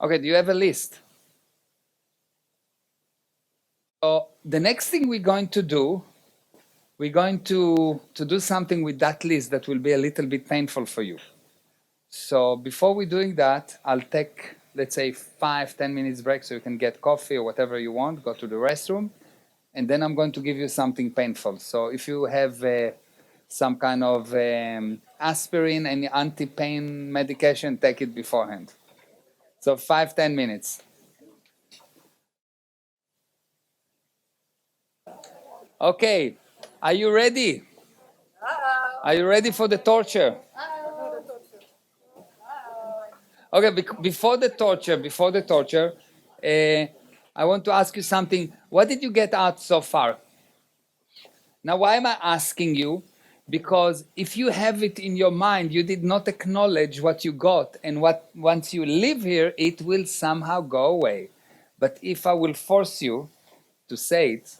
Okay, do you have a list? So the next thing we're going to do, we're going to do something with that list that will be a little bit painful for you. So before we're doing that, I'll take, let's say, 5-10 minutes break so you can get coffee or whatever you want, go to the restroom, and then I'm going to give you something painful. So if you have some kind of aspirin and anti-pain medication, take it beforehand. So 5-10 minutes. Okay, are you ready? Are you ready for the torture? Okay, before the torture, I want to ask you something. What did you get out so far? Now, why am I asking you? Because if you have it in your mind, you did not acknowledge what you got, and what once you live here, it will somehow go away. But if I will force you to say it,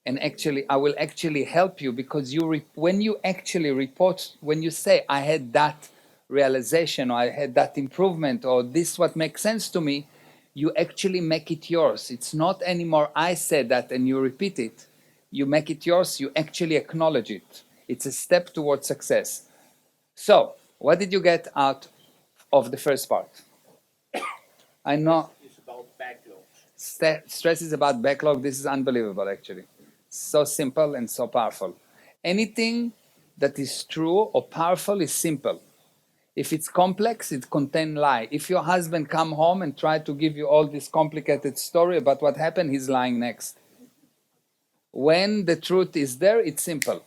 and actually, I will actually help you, because when you actually report, when you say, I had that realization, or I had that improvement, or this what makes sense to me, you actually make it yours. It's not anymore, I said that and you repeat it. You make it yours, you actually acknowledge it. It's a step towards success. So, what did you get out of the first part? I know. It's about backlog. Stress is about backlog. This is unbelievable, actually. So simple and so powerful. Anything that is true or powerful is simple. If it's complex, it contains lie. If your husband come home and try to give you all this complicated story about what happened, he's lying next. When the truth is there, it's simple.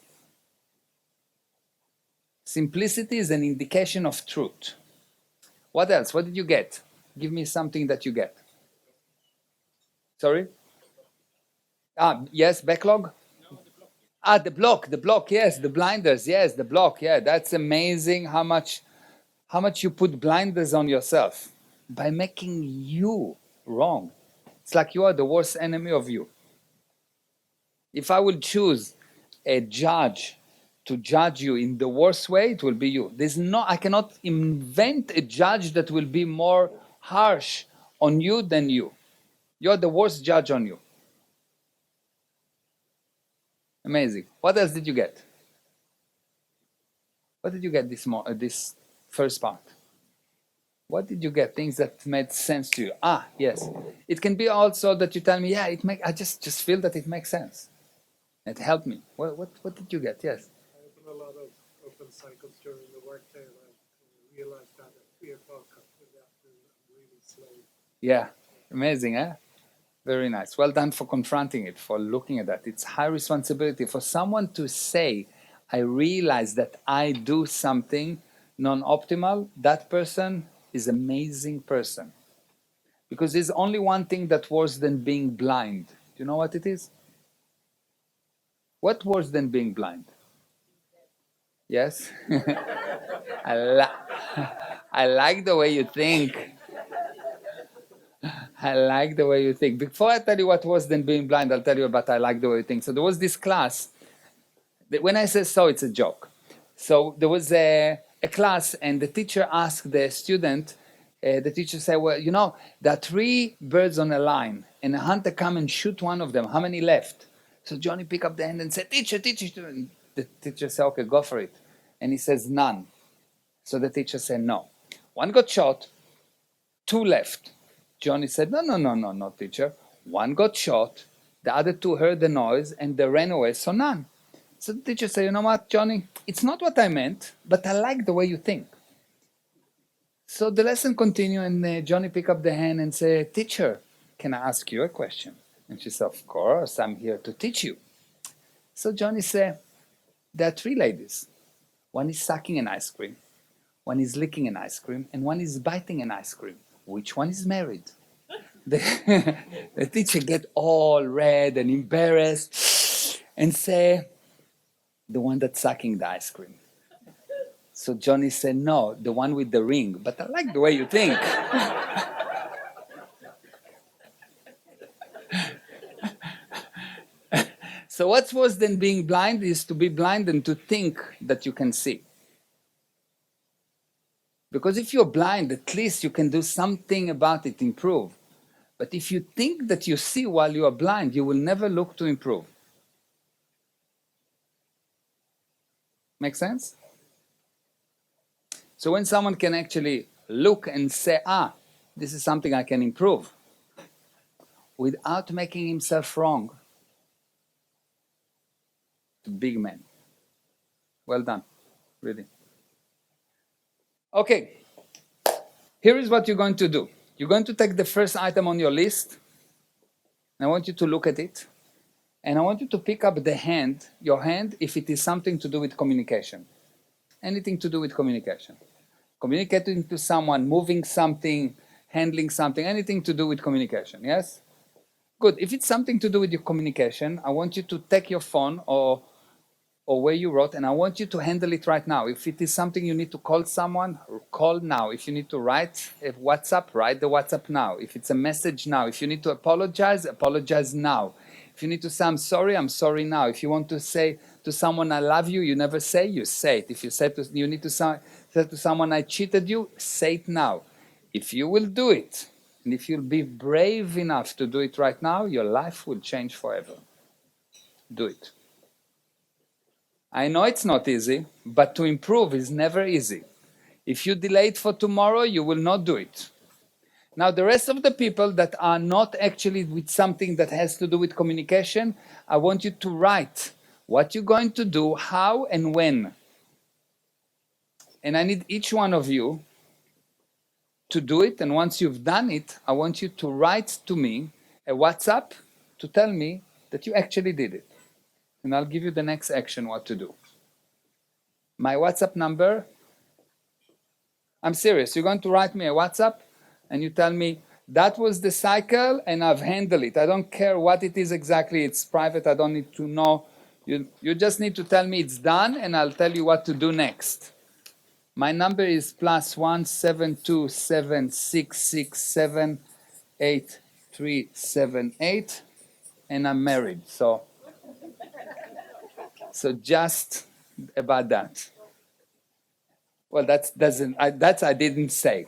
Simplicity is an indication of truth. What else? What did you get? Give me something that you get. Sorry? Yes, backlog? The block, yes, the blinders, yes, the block, yeah. That's amazing how much you put blinders on yourself by making you wrong. It's like you are the worst enemy of you. If I would choose a judge to judge you in the worst way, it will be you. I cannot invent a judge that will be more harsh on you than you. You're the worst judge on you. Amazing. What else did you get? What did you get this first part? What did you get? Things that made sense to you. Yes. It can be also that you tell me, yeah, I just feel that it makes sense. It helped me. What did you get? Yes. I opened a lot of open cycles during the workday, and I realized that at 3 o'clock in the afternoon, I'm really slow. Yeah. Amazing, eh? Very nice. Well done for confronting it, for looking at that. It's high responsibility for someone to say, I realize that I do something non-optimal. That person is an amazing person. Because there's only one thing that's worse than being blind. Do you know what it is? What worse than being blind? Yes? I like the way you think. I like the way you think. Before I tell you what worse than being blind, I'll tell you about I like the way you think. So there was this class. When I say so, it's a joke. So there was a class, and the teacher asked the student, the teacher said, well, there are 3 birds on a line, and a hunter come and shoot one of them. How many left? So Johnny picked up the hand and said, teacher. And the teacher said, okay, go for it. And he says, none. So the teacher said, no. One got shot, 2 left. Johnny said, no, teacher. One got shot, the other 2 heard the noise, and they ran away, so none. So the teacher said, you know what, Johnny, it's not what I meant, but I like the way you think. So the lesson continued, and Johnny picked up the hand and said, teacher, can I ask you a question? And she said, of course, I'm here to teach you. So Johnny said, there are 3 ladies. One is sucking an ice cream, one is licking an ice cream, and one is biting an ice cream. Which one is married? The teacher get all red and embarrassed and say, the one that's sucking the ice cream. So Johnny said, no, the one with the ring. But I like the way you think. So what's worse than being blind is to be blind and to think that you can see. Because if you're blind, at least you can do something about it, improve. But if you think that you see while you are blind, you will never look to improve. Make sense? So when someone can actually look and say, this is something I can improve, without making himself wrong, big man. Well done, really. Okay, here is what you're going to do. You're going to take the first item on your list, and I want you to look at it, and I want you to pick up your hand, if it is something to do with communication. Anything to do with communication. Communicating to someone, moving something, handling something, anything to do with communication, yes? Good. If it's something to do with your communication, I want you to take your phone or where you wrote, and I want you to handle it right now. If it is something you need to call someone, call now. If you need to write a WhatsApp, write the WhatsApp now. If it's a message now. If you need to apologize, apologize now. If you need to say I'm sorry now. If you want to say to someone I love you, you never say, you say it. If you say you need to say to someone I cheated you, say it now. If you will do it, and if you'll be brave enough to do it right now, your life will change forever. Do it. I know it's not easy, but to improve is never easy. If you delay it for tomorrow, you will not do it. Now, the rest of the people that are not actually with something that has to do with communication, I want you to write what you're going to do, how and when. And I need each one of you to do it. And once you've done it, I want you to write to me a WhatsApp to tell me that you actually did it. And I'll give you the next action, what to do. My WhatsApp number, I'm serious. You're going to write me a WhatsApp and you tell me, that was the cycle and I've handled it. I don't care what it is exactly. It's private. I don't need to know. You just need to tell me it's done and I'll tell you what to do next. My number is +1 727 667 8378 and I'm married. So just about that. Well, that's I didn't say.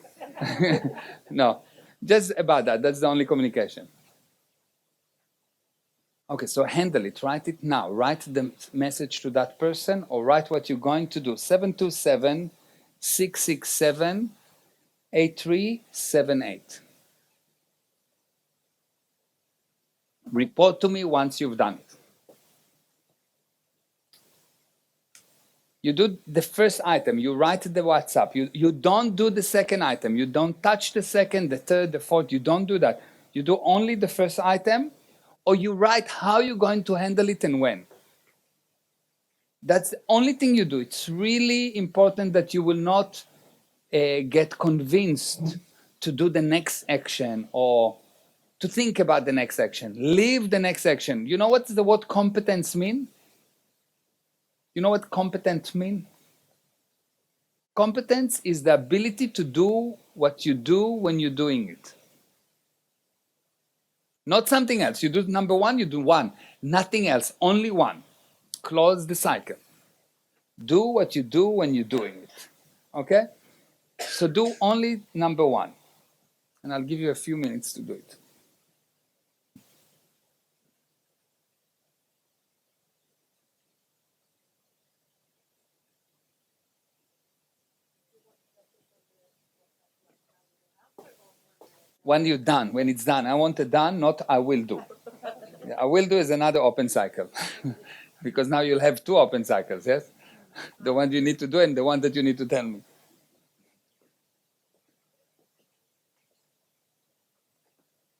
No, just about that. That's the only communication. Okay, so handle it. Write it now. Write the message to that person or write what you're going to do. 727 667 8378. Report to me once you've done it. You do the first item, you write the WhatsApp. You don't do the second item. You don't touch the second, the third, the fourth. You don't do that. You do only the first item, or you write how you're going to handle it and when. That's the only thing you do. It's really important that you will not get convinced to do the next action or to think about the next action. Leave the next action. You know what the word competence mean? You know what competent mean? Competence is the ability to do what you do when you're doing it. Not something else. You do number one, you do one. Nothing else, only one. Close the cycle. Do what you do when you're doing it. Okay? So do only number one. And I'll give you a few minutes to do it. When you're done, when it's done. I want it done, not I will do. I will do is another open cycle. Because now you'll have two open cycles, yes? The one you need to do and the one that you need to tell me.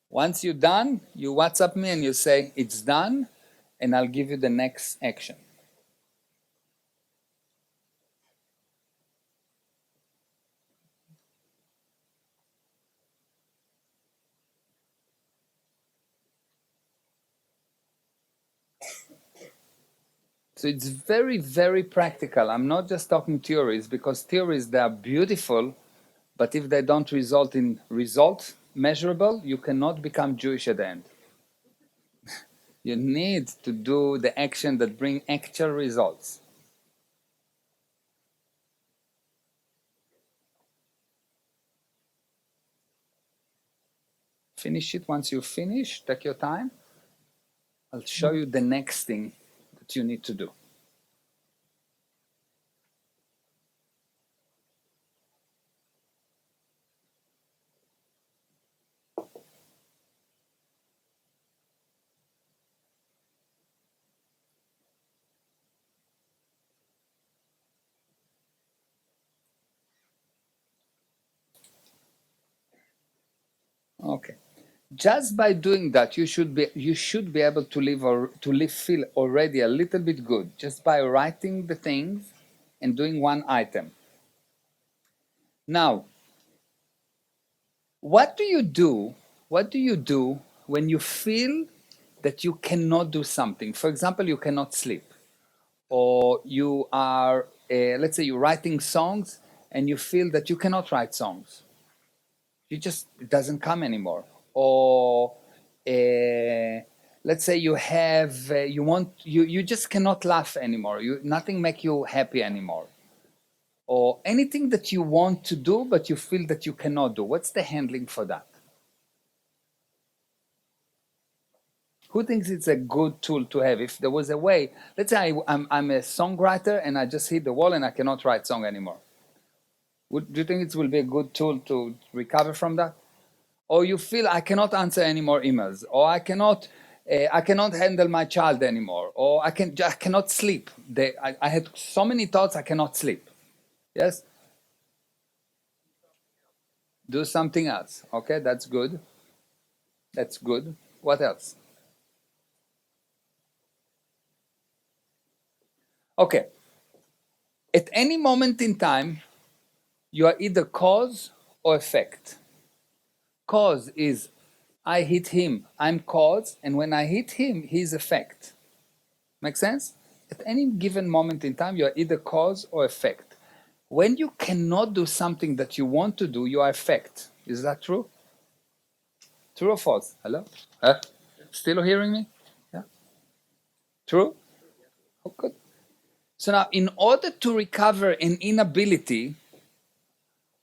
Once you're done, you WhatsApp me and you say, it's done, and I'll give you the next action. So it's very, very practical. I'm not just talking theories, because theories, they are beautiful, but if they don't result in results measurable, you cannot become Jewish at the end. You need to do the action that bring actual results. Finish it. Once you finish, take your time. I'll show you the next thing that you need to do. Okay. Just by doing that, you should be able to live or to live feel already a little bit good just by writing the things and doing one item. Now, what do you do? What do you do when you feel that you cannot do something? For example, you cannot sleep, or you are, let's say, you're writing songs and you feel that you cannot write songs. You just it doesn't come anymore. Or let's say you have you just cannot laugh anymore. Nothing make you happy anymore. Or anything that you want to do but you feel that you cannot do. What's the handling for that? Who thinks it's a good tool to have? If there was a way, let's say I'm a songwriter and I just hit the wall and I cannot write song anymore. Do you think it will be a good tool to recover from that? Or you feel I cannot answer any more emails, or I cannot handle my child anymore, or I cannot sleep. I had so many thoughts I cannot sleep. Yes, do something else. Okay, that's good. That's good. What else? Okay, at any moment in time, you are either cause or effect. Cause is I hit him, I'm cause, and when I hit him, he's effect. Make sense? At any given moment in time, you are either cause or effect. When you cannot do something that you want to do, you are effect. Is that true? True or false? Hello? Still hearing me? Yeah. True? Oh, good. So now, in order to recover an inability,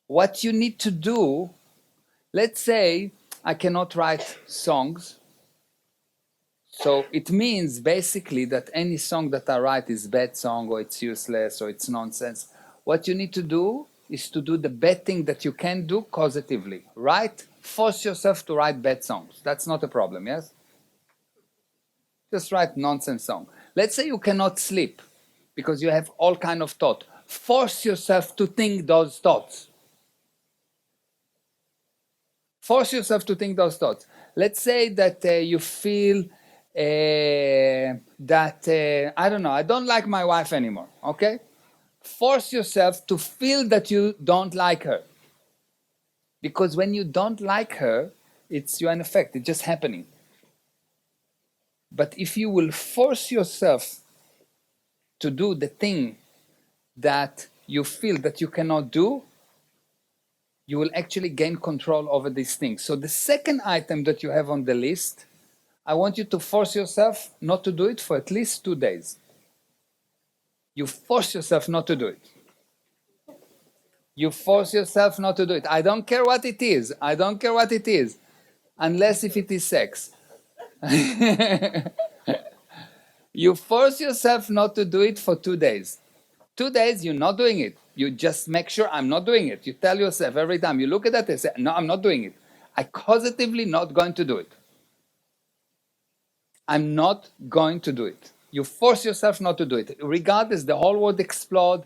what you need to do, let's say I cannot write songs. So it means basically that any song that I write is bad song, or it's useless, or it's nonsense. What you need to do is to do the bad thing that you can do causatively. Write, force yourself to write bad songs. That's not a problem, yes? Just write nonsense song. Let's say you cannot sleep because you have all kind of thought. Force yourself to think those thoughts. Force yourself to think those thoughts. Let's say that you feel that, I don't know, I don't like my wife anymore, okay? Force yourself to feel that you don't like her. Because when you don't like her, you're an effect, it's just happening. But if you will force yourself to do the thing that you feel that you cannot do, you will actually gain control over these things. So the second item that you have on the list, I want you to force yourself not to do it for at least 2 days. You force yourself not to do it. You force yourself not to do it. I don't care what it is. I don't care what it is. Unless if it is sex. You force yourself not to do it for 2 days. 2 days, you're not doing it. You just make sure I'm not doing it. You tell yourself every time you look at that and say, no, I'm not doing it. I'm positively not going to do it. I'm not going to do it. You force yourself not to do it. Regardless, the whole world explode.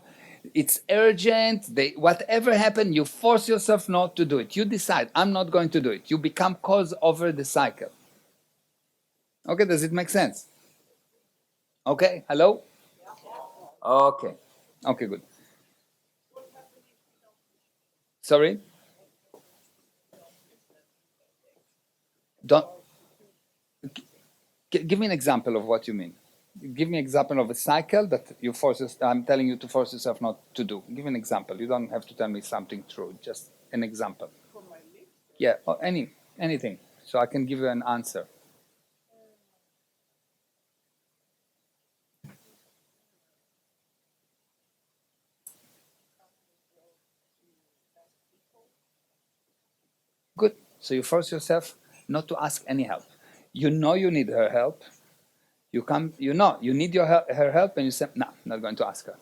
It's urgent. Whatever happened, you force yourself not to do it. You decide, I'm not going to do it. You become cause over the cycle. Okay, does it make sense? Okay, hello? Okay. Okay, good. Sorry? Don't give me an example of what you mean. Give me an example of a cycle that I'm telling you to force yourself not to do. Give me an example. You don't have to tell me something true. Just an example. Yeah, or anything. So I can give you an answer. Good. So you force yourself not to ask any help. You know you need her help. You come, you know you need her help, and you say, no, I'm not going to ask her.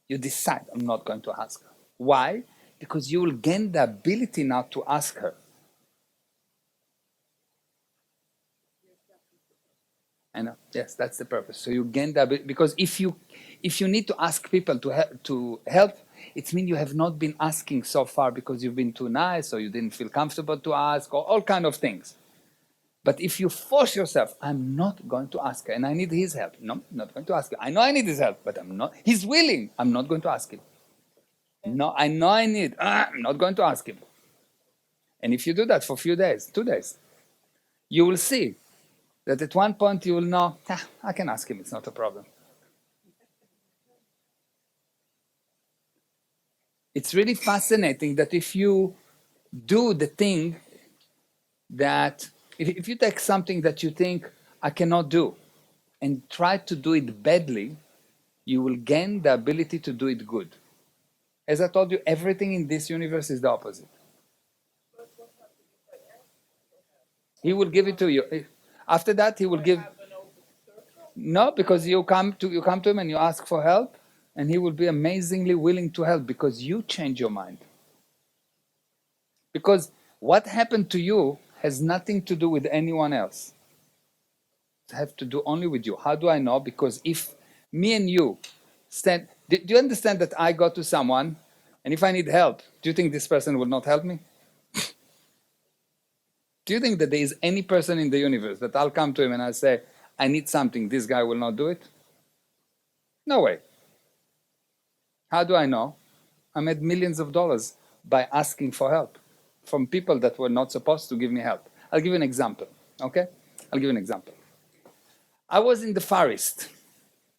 You decide, I'm not going to ask her. Why? Because you will gain the ability now to ask her. I know. Yes, that's the purpose. So you gain the ability, because if you need to ask people to help, it means you have not been asking so far because you've been too nice or you didn't feel comfortable to ask or all kind of things. But if you force yourself, I'm not going to ask her, and I need his help. No, I'm not going to ask him. I know I need his help, but I'm not. He's willing. I'm not going to ask him. No, I know I need. I'm not going to ask him. And if you do that for a few days, 2 days, you will see that at one point you will know, I can ask him, it's not a problem. It's really fascinating that if you do the thing that, if you take something that you think I cannot do and try to do it badly, you will gain the ability to do it good. As I told you, everything in this universe is the opposite. He will give it to you. After that, he will give. No, because you come to him and you ask for help, and he will be amazingly willing to help because you change your mind. Because what happened to you has nothing to do with anyone else. It has to do only with you. How do I know? Because if me and you stand, do you understand that I go to someone, and if I need help, do you think this person will not help me? Do you think that there is any person in the universe that I'll come to him and I say, I need something, this guy will not do it? No way. How do I know? I made millions of dollars by asking for help from people that were not supposed to give me help. I'll give you an example, okay? I'll give you an example. I was in the Far East,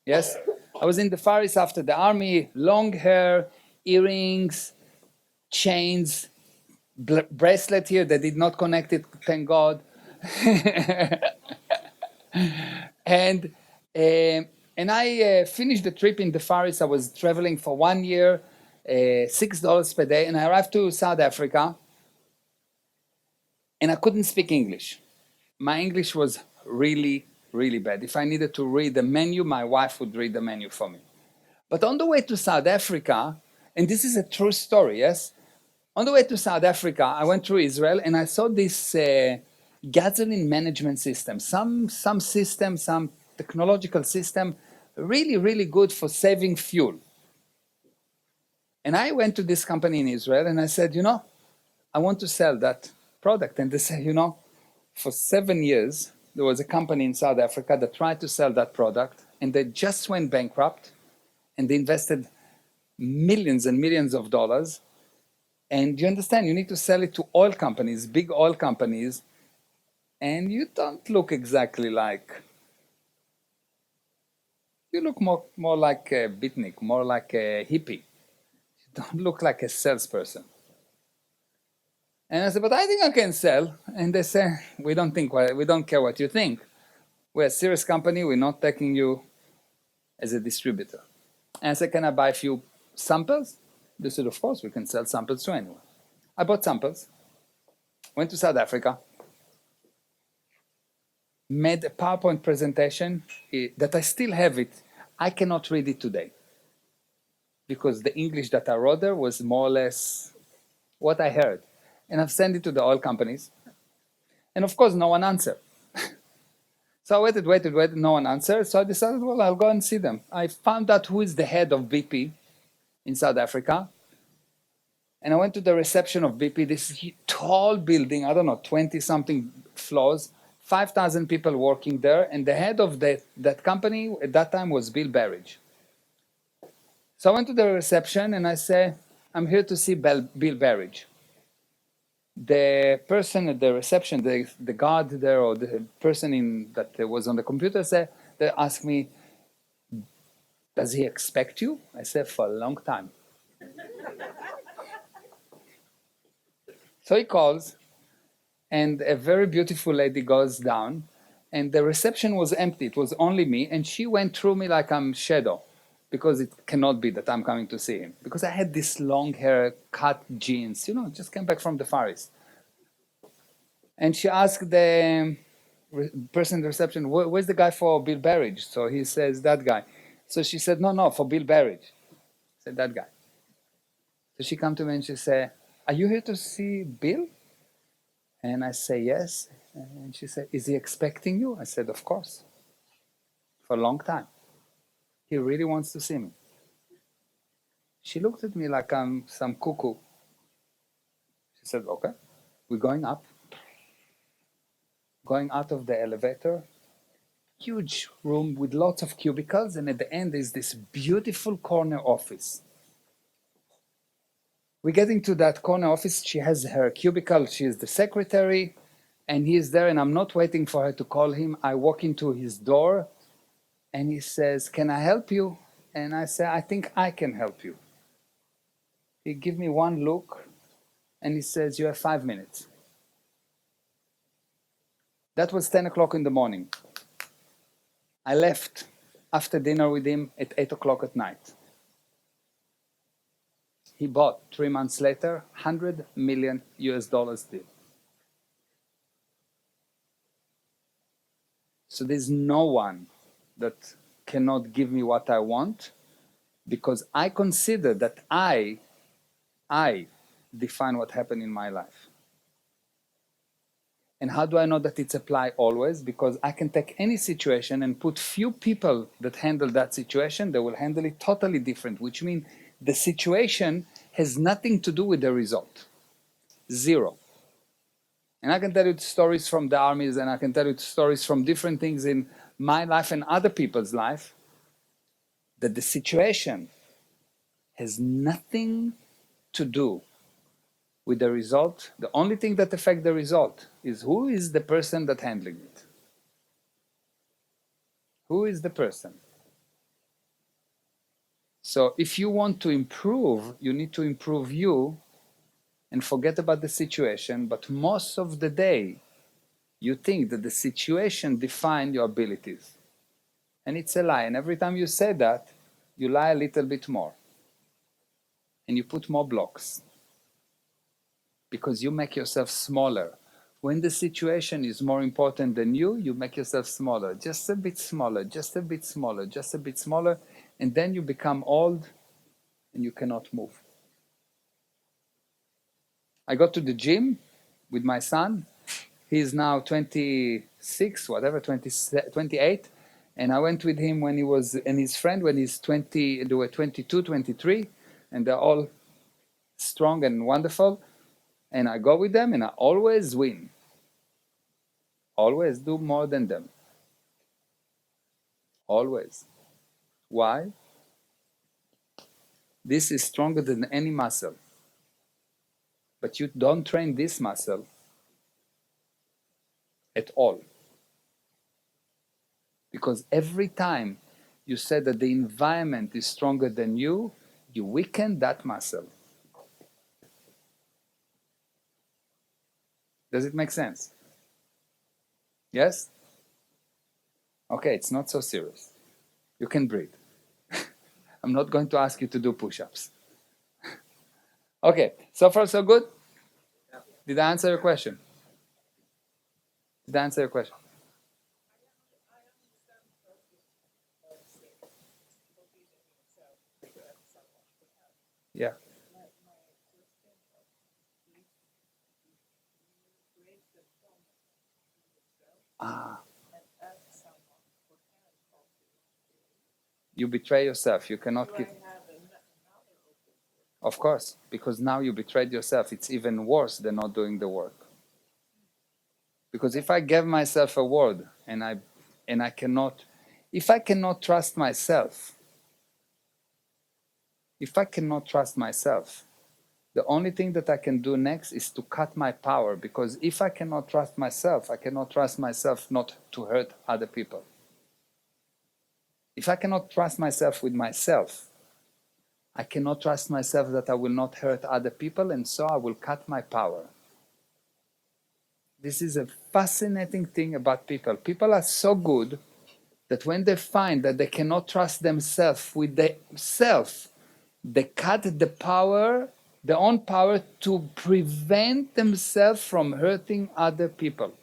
yes? I was in the Far East after the army, long hair, earrings, chains, bracelet here that did not connect it, thank God. and I finished the trip in the Far East. I was traveling for 1 year, $6 per day, and I arrived to South Africa, and I couldn't speak English. My English was really, really bad. If I needed to read the menu, my wife would read the menu for me. But on the way to South Africa, and this is a true story, yes? On the way to South Africa, I went through Israel and I saw this gasoline management system, some system, some technological system, really, really good for saving fuel. And I went to this company in Israel and I said, I want to sell that product. And they said, for 7 years, there was a company in South Africa that tried to sell that product and they just went bankrupt and they invested millions and millions of dollars. And you understand, you need to sell it to oil companies, big oil companies, and you don't look exactly like, you look more like a beatnik, more like a hippie. You don't look like a salesperson. And I said, but I think I can sell. And they say, we don't care what you think. We're a serious company, we're not taking you as a distributor. And I said, can I buy a few samples? They said, of course, we can sell samples to anyone. I bought samples, went to South Africa, made a PowerPoint presentation that I still have it. I cannot read it today because the English that I wrote there was more or less what I heard. And I've sent it to the oil companies. And of course, no one answered. So I waited, no one answered. So I decided, well, I'll go and see them. I found out who is the head of BP in South Africa. And I went to the reception of BP, this tall building, I don't know, 20-something floors, 5,000 people working there. And the head of that company at that time was Bill Barrage. So I went to the reception and I said, I'm here to see Bill Barrage. The person at the reception, the guard there, or the person that was on the computer, they asked me, does he expect you? I said, for a long time. So he calls, and a very beautiful lady goes down, and the reception was empty. It was only me, and she went through me like I'm shadow, because it cannot be that I'm coming to see him. Because I had this long hair, cut jeans, just came back from the Far East. And she asked the person in the reception, where's the guy for Bill Barrage? So he says, that guy. So she said, no, for Bill Barrage. I said, that guy. So she come to me and she said, are you here to see Bill? And I say, yes. And she said, is he expecting you? I said, of course, for a long time. He really wants to see me. She looked at me like I'm some cuckoo. She said, okay, we're going up. Going out of the elevator, huge room with lots of cubicles, and at the end is this beautiful corner office. We get into that corner office. She has her cubicle. She is the secretary, and he is there, and I'm not waiting for her to call him. I walk into his door, and he says, can I help you? And I say, I think I can help you. He gives me one look, and he says, you have 5 minutes. That was 10 o'clock in the morning. I left after dinner with him at 8 o'clock at night. He bought 3 months later, $100 million deal. So there's no one that cannot give me what I want, because I consider that I define what happened in my life. And how do I know that it's applied always? Because I can take any situation and put few people that handle that situation, they will handle it totally different, which means the situation has nothing to do with the result. Zero. And I can tell you stories from the armies, and I can tell you stories from different things in my life and other people's life, that the situation has nothing to do with the result. The only thing that affects the result is who is the person that handling it. Who is the person? So if you want to improve, you need to improve you and forget about the situation. But most of the day, you think that the situation defines your abilities. And it's a lie. And every time you say that, you lie a little bit more. And you put more blocks. Because you make yourself smaller. When the situation is more important than you, you make yourself smaller. Just a bit smaller, just a bit smaller, just a bit smaller. And then you become old and you cannot move. I go to the gym with my son. He's now 26, whatever, 28. And I went with him when he was, and his friend when he's 20, they were 22, 23, and they're all strong and wonderful. And I go with them and I always win. Always do more than them. Always. Why? This is stronger than any muscle. But you don't train this muscle at all. Because every time you say that the environment is stronger than you weaken that muscle. Does it make sense? Yes? Okay, it's not so serious. You can breathe. I'm not going to ask you to do push-ups. Okay, so far so good? Did I answer your question? Did I answer your question? Yeah. Ah, you betray yourself. You cannot keep. Of course, because now you betrayed yourself. It's even worse than not doing the work. Because if I give myself a word and I cannot, if I cannot trust myself, the only thing that I can do next is to cut my power. Because if I cannot trust myself, I cannot trust myself not to hurt other people. If I cannot trust myself with myself, I cannot trust myself that I will not hurt other people, and so I will cut my power. This is a fascinating thing about people. People are so good that when they find that they cannot trust themselves with themselves, they cut the power their own power to prevent themselves from hurting other people.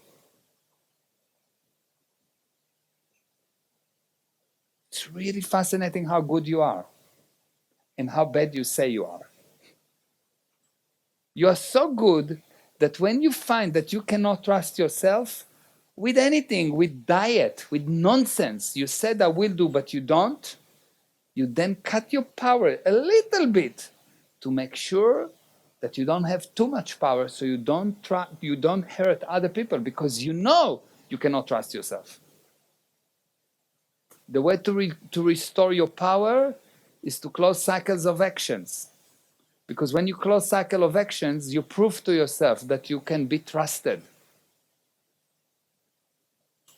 It's really fascinating how good you are and how bad you say you are. You are so good that when you find that you cannot trust yourself with anything, with diet, with nonsense, you said I will do, but you don't, you then cut your power a little bit to make sure that you don't have too much power, so you don't hurt other people, because you know you cannot trust yourself. The way to restore your power is to close cycles of actions. Because when you close cycle of actions, you prove to yourself that you can be trusted.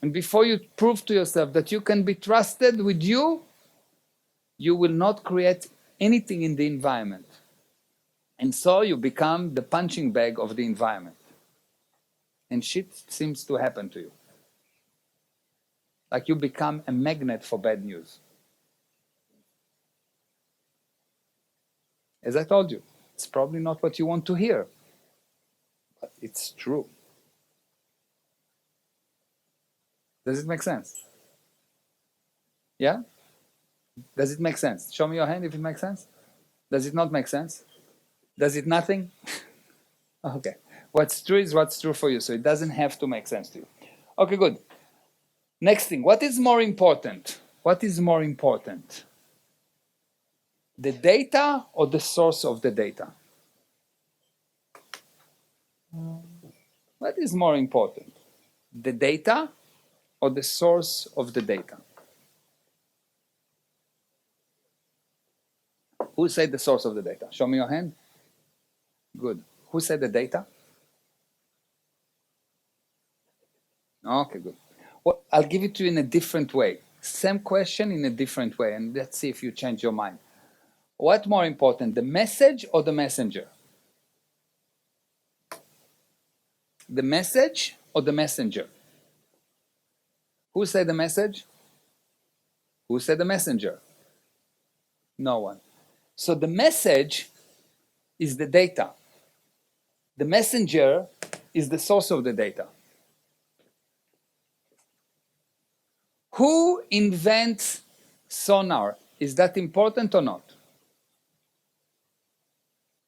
And before you prove to yourself that you can be trusted with you will not create anything in the environment. And so you become the punching bag of the environment. And shit seems to happen to you. Like you become a magnet for bad news. As I told you, it's probably not what you want to hear, but it's true. Does it make sense? Yeah? Does it make sense? Show me your hand if it makes sense. Does it not make sense? Does it nothing? Okay. What's true is what's true for you, so it doesn't have to make sense to you. Okay, good. Next thing, what is more important? What is more important? The data or the source of the data? What is more important? The data or the source of the data? Who said the source of the data? Show me your hand. Good. Who said the data? Okay, good. Well, I'll give it to you in a different way. Same question in a different way, and let's see if you change your mind. What more important, the message or the messenger? The message or the messenger? Who said the message? Who said the messenger? No one. So the message is the data. The messenger is the source of the data. Who invents sonar? Is that important or not?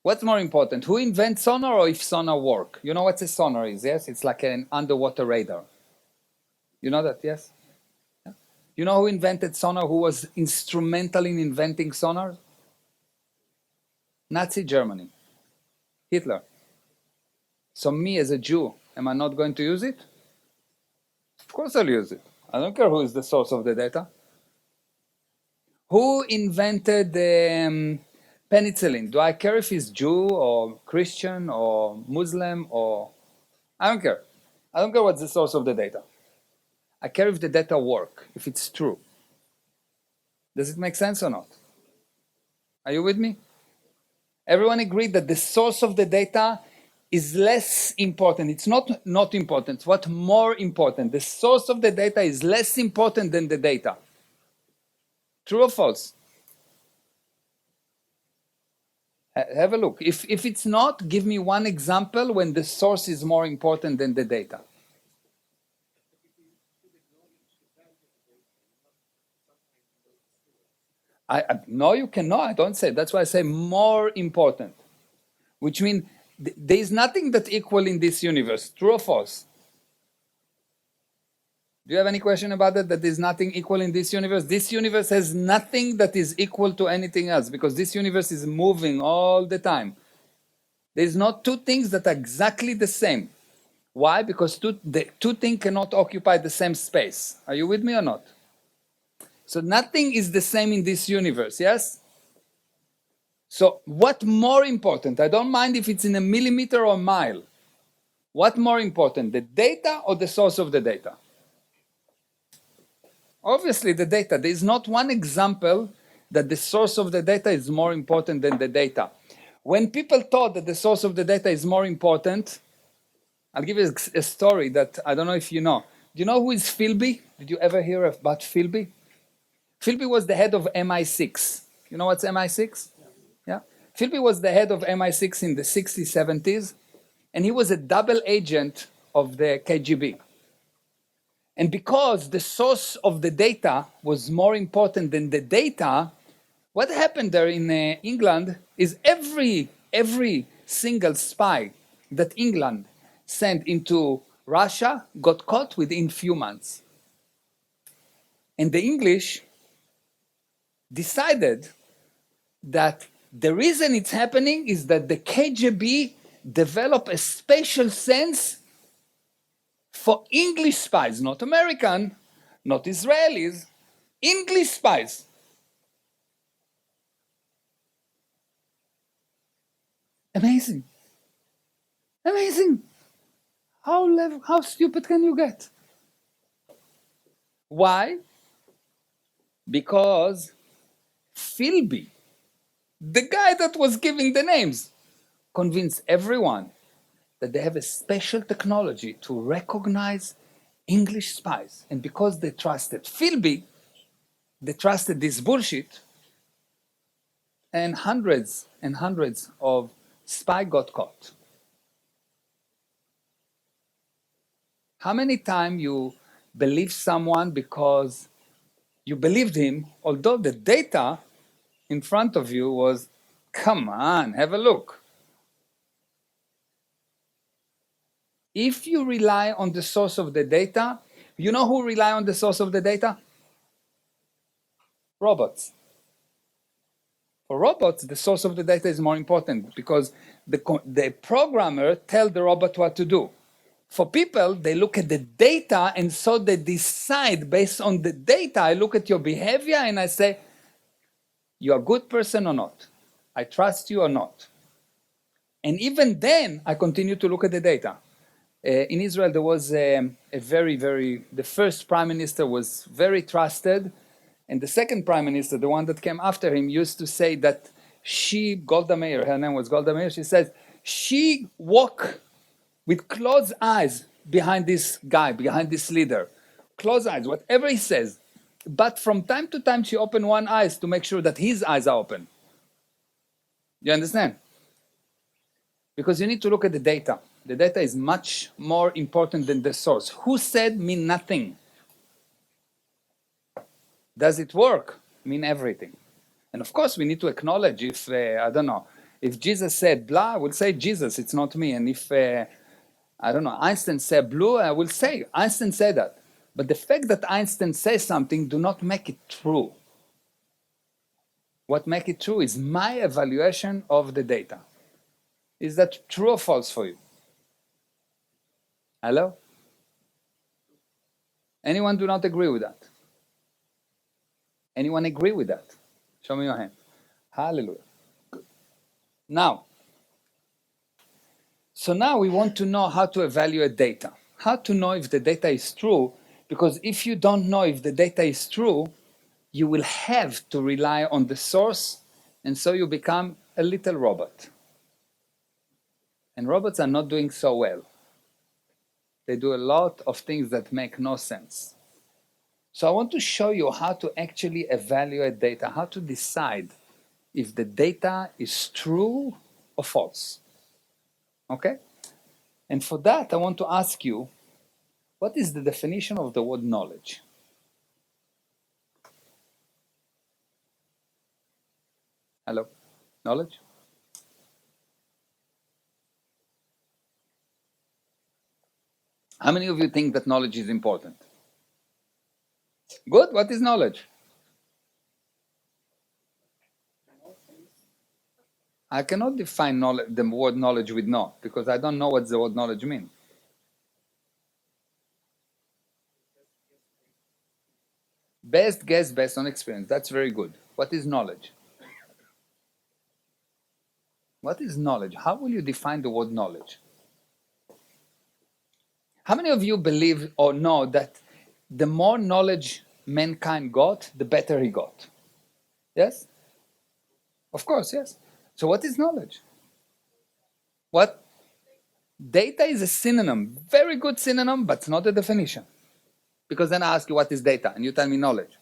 What's more important, who invents sonar or if sonar work? You know what a sonar is, yes? It's like an underwater radar. You know that, yes? Yeah. You know who invented sonar, who was instrumental in inventing sonar? Nazi Germany, Hitler. So me as a Jew, am I not going to use it? Of course I'll use it. I don't care who is the source of the data. Who invented penicillin? Do I care if he's Jew or Christian or Muslim or... I don't care. I don't care what's the source of the data. I care if the data work, if it's true. Does it make sense or not? Are you with me? Everyone agreed that the source of the data is less important. It's not important. What's more important? The source of the data is less important than the data. True or false? Have a look. If it's not, give me one example when the source is more important than the data. No, you cannot. I don't say. That's why I say more important, which means there is nothing that equal in this universe. True or false? Do you have any question about that? That there's nothing equal in this universe? This universe has nothing that is equal to anything else, because this universe is moving all the time. There's not two things that are exactly the same. Why? Because the two things cannot occupy the same space. Are you with me or not? So nothing is the same in this universe, yes? So what more important? I don't mind if it's in a millimeter or mile. What more important, the data or the source of the data? Obviously the data. There is not one example that the source of the data is more important than the data. When people thought that the source of the data is more important, I'll give you a story that I don't know if you know. Do you know who is Philby? Did you ever hear about Philby? Philby was the head of MI6. You know what's MI6? Yeah. Philby was the head of MI6 in the 60s, 70s, and he was a double agent of the KGB. And because the source of the data was more important than the data, what happened there in England is every single spy that England sent into Russia got caught within few months. And the English decided that the reason it's happening is that the KGB developed a special sense for English spies, not American, not Israelis, English spies. Amazing. Amazing. How stupid can you get? Why? Because Philby, the guy that was giving the names, convinced everyone that they have a special technology to recognize English spies. And because they trusted Philby, they trusted this bullshit, and hundreds of spies got caught. How many times you believe someone because you believed him, although the data in front of you was, come on, have a look. If you rely on the source of the data, you know who rely on the source of the data? Robots. For robots, the source of the data is more important because the programmer tells the robot what to do. For people, they look at the data and so they decide based on the data. I look at your behavior and I say, you're a good person or not? I trust you or not? And even then, I continue to look at the data. In Israel, there was the first prime minister was very trusted, and the second prime minister, the one that came after him, used to say that Golda Meir, her name was Golda Meir, she says, she walked with closed eyes behind this guy, behind this leader. Closed eyes, whatever he says. But from time to time, she opened one eye to make sure that his eyes are open. You understand? Because you need to look at the data. The data is much more important than the source. Who said mean nothing. Does it work? Mean everything. And of course, we need to acknowledge if, I don't know, if Jesus said blah, I will say Jesus, it's not me. And if, I don't know, Einstein said blue, I will say Einstein said that. But the fact that Einstein says something do not make it true. What makes it true is my evaluation of the data. Is that true or false for you? Hello? Anyone do not agree with that? Anyone agree with that? Show me your hand. Hallelujah. Good. Now we want to know how to evaluate data. How to know if the data is true, because if you don't know if the data is true, you will have to rely on the source, and so you become a little robot. And robots are not doing so well. They do a lot of things that make no sense. So I want to show you how to actually evaluate data, how to decide if the data is true or false. Okay? And for that, I want to ask you, what is the definition of the word knowledge? Hello? Knowledge? How many of you think that knowledge is important? Good. What is knowledge? I cannot define the word knowledge with no, because I don't know what the word knowledge means. Best guess based on experience. That's very good. What is knowledge? What is knowledge? How will you define the word knowledge? How many of you believe or know that the more knowledge mankind got, the better he got? Yes? Of course, yes. So what is knowledge? What? Data is a synonym, very good synonym, but it's not a definition. Because then I ask you what is data, and you tell me knowledge.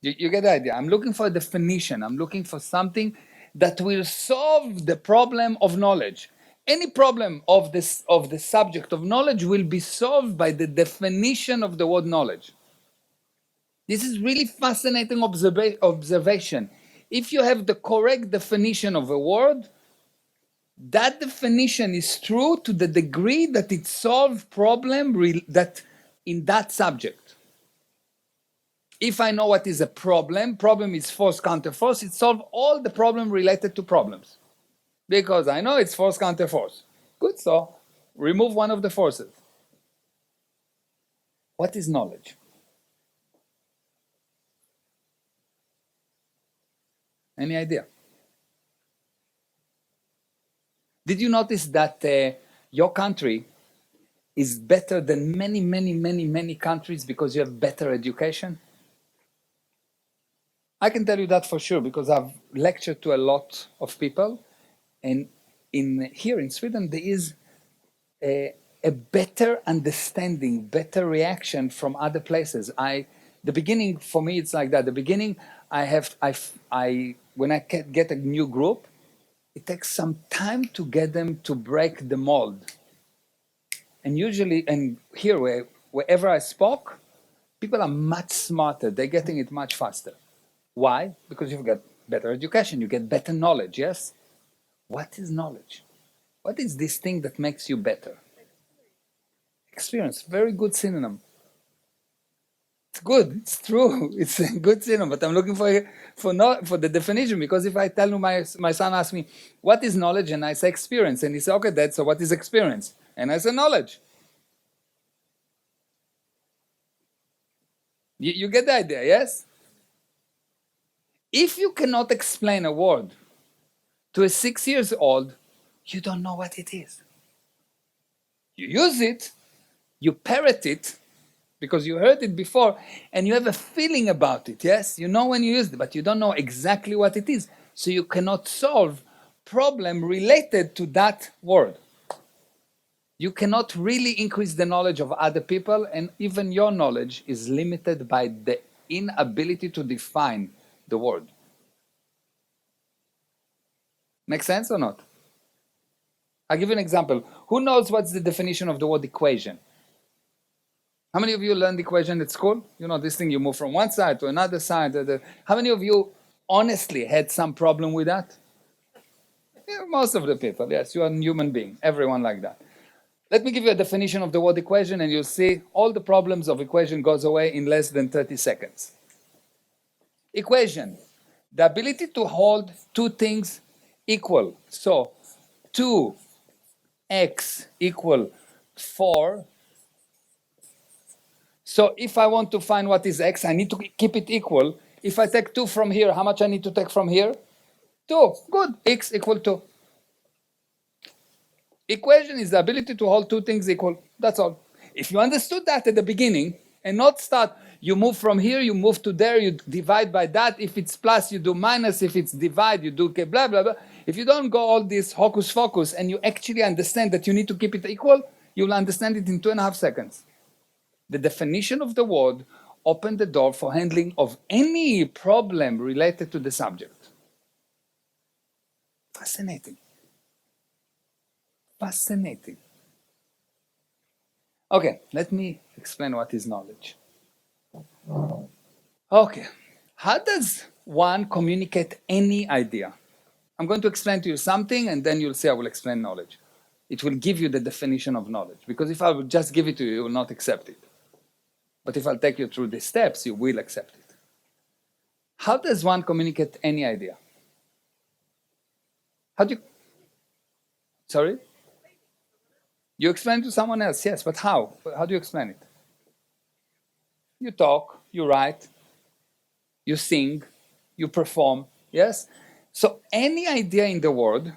You get the idea? I'm looking for a definition. I'm looking for something that will solve the problem of knowledge. Any problem of this of the subject of knowledge will be solved by the definition of the word knowledge. This is really fascinating observation. If you have the correct definition of a word, that definition is true to the degree that it solves problem that in that subject. If I know what is a problem is force counter force, it solves all the problem related to problems. Because I know it's force counter force. Good, so remove one of the forces. What is knowledge? Any idea? Did you notice that your country is better than many countries because you have better education? I can tell you that for sure because I've lectured to a lot of people, and here in Sweden there is a better understanding, better reaction from other places. The beginning for me it's like that. The beginning when I get a new group, it takes some time to get them to break the mold. And usually, and here wherever I spoke, people are much smarter. They're getting it much faster. Why? Because you've got better education, you get better knowledge, yes? What is knowledge? What is this thing that makes you better? Experience, very good synonym. It's good, it's true, it's a good synonym, but I'm looking for the definition, because if I tell you, my son asks me, what is knowledge? And I say experience, and he says, okay, Dad, so what is experience? And I say knowledge. You get the idea, yes? If you cannot explain a word to a 6 years old, you don't know what it is. You use it, you parrot it, because you heard it before, and you have a feeling about it, yes? You know when you use it, but you don't know exactly what it is. So you cannot solve problem related to that word. You cannot really increase the knowledge of other people, and even your knowledge is limited by the inability to define the word. Make sense or not? I'll give you an example. Who knows what's the definition of the word equation? How many of you learned equation at school? You know, this thing you move from one side to another side. How many of you honestly had some problem with that? Yeah, most of the people, yes, you are a human being, everyone like that. Let me give you a definition of the word equation, and you'll see all the problems of equation goes away in less than 30 seconds. Equation, the ability to hold two things equal. So 2x equal 4. So if I want to find what is x, I need to keep it equal. If I take 2 from here, how much I need to take from here? 2. Good. X equal 2. Equation is the ability to hold two things equal. That's all. If you understood that at the beginning and not start, you move from here, you move to there, you divide by that. If it's plus, you do minus. If it's divide, you do blah, blah, blah. If you don't go all this hocus pocus and you actually understand that you need to keep it equal, you'll understand it in 2.5 seconds. The definition of the word opened the door for handling of any problem related to the subject. Fascinating. Fascinating. Okay, let me explain what is knowledge. Okay, how does one communicate any idea? I'm going to explain to you something, and then you'll see I will explain knowledge. It will give you the definition of knowledge, because if I would just give it to you, you will not accept it. But if I'll take you through the steps, you will accept it. How does one communicate any idea? How do you... Sorry? You explain to someone else, yes, but how? How do you explain it? You talk, you write, you sing, you perform, yes? So any idea in the world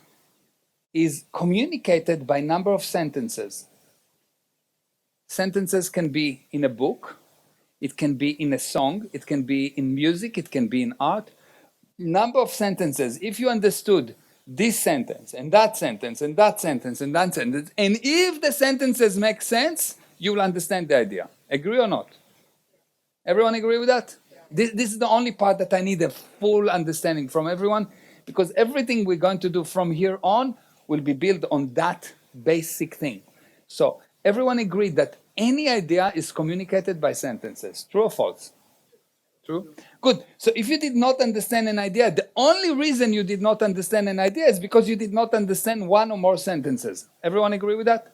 is communicated by number of sentences. Sentences can be in a book, it can be in a song, it can be in music, it can be in art. Number of sentences. If you understood this sentence and that sentence and that sentence and that sentence, and if the sentences make sense, you will understand the idea. Agree or not? Everyone agree with that? This is the only part that I need a full understanding from everyone, because everything we're going to do from here on will be built on that basic thing. So everyone agreed that any idea is communicated by sentences. True or false? True? Good. So if you did not understand an idea, the only reason you did not understand an idea is because you did not understand one or more sentences. Everyone agree with that?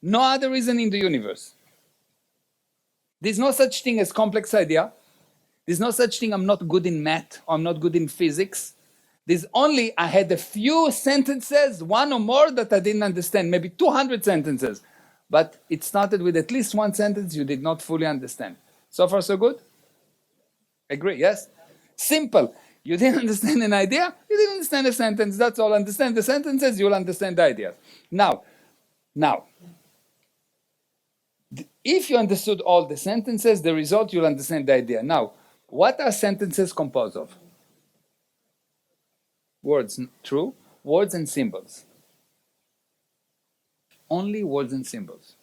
No other reason in the universe. There's no such thing as complex idea. There's no such thing I'm not good in math or I'm not good in physics. There's only I had a few sentences, one or more, that I didn't understand, maybe 200 sentences. But it started with at least one sentence you did not fully understand. So far, so good? Agree, yes? Simple. You didn't understand an idea, you didn't understand a sentence. That's all. Understand the sentences, you'll understand the ideas. Now, if you understood all the sentences, the result, you'll understand the idea. Now, what are sentences composed of? Words, true? Words and symbols. Only words and symbols.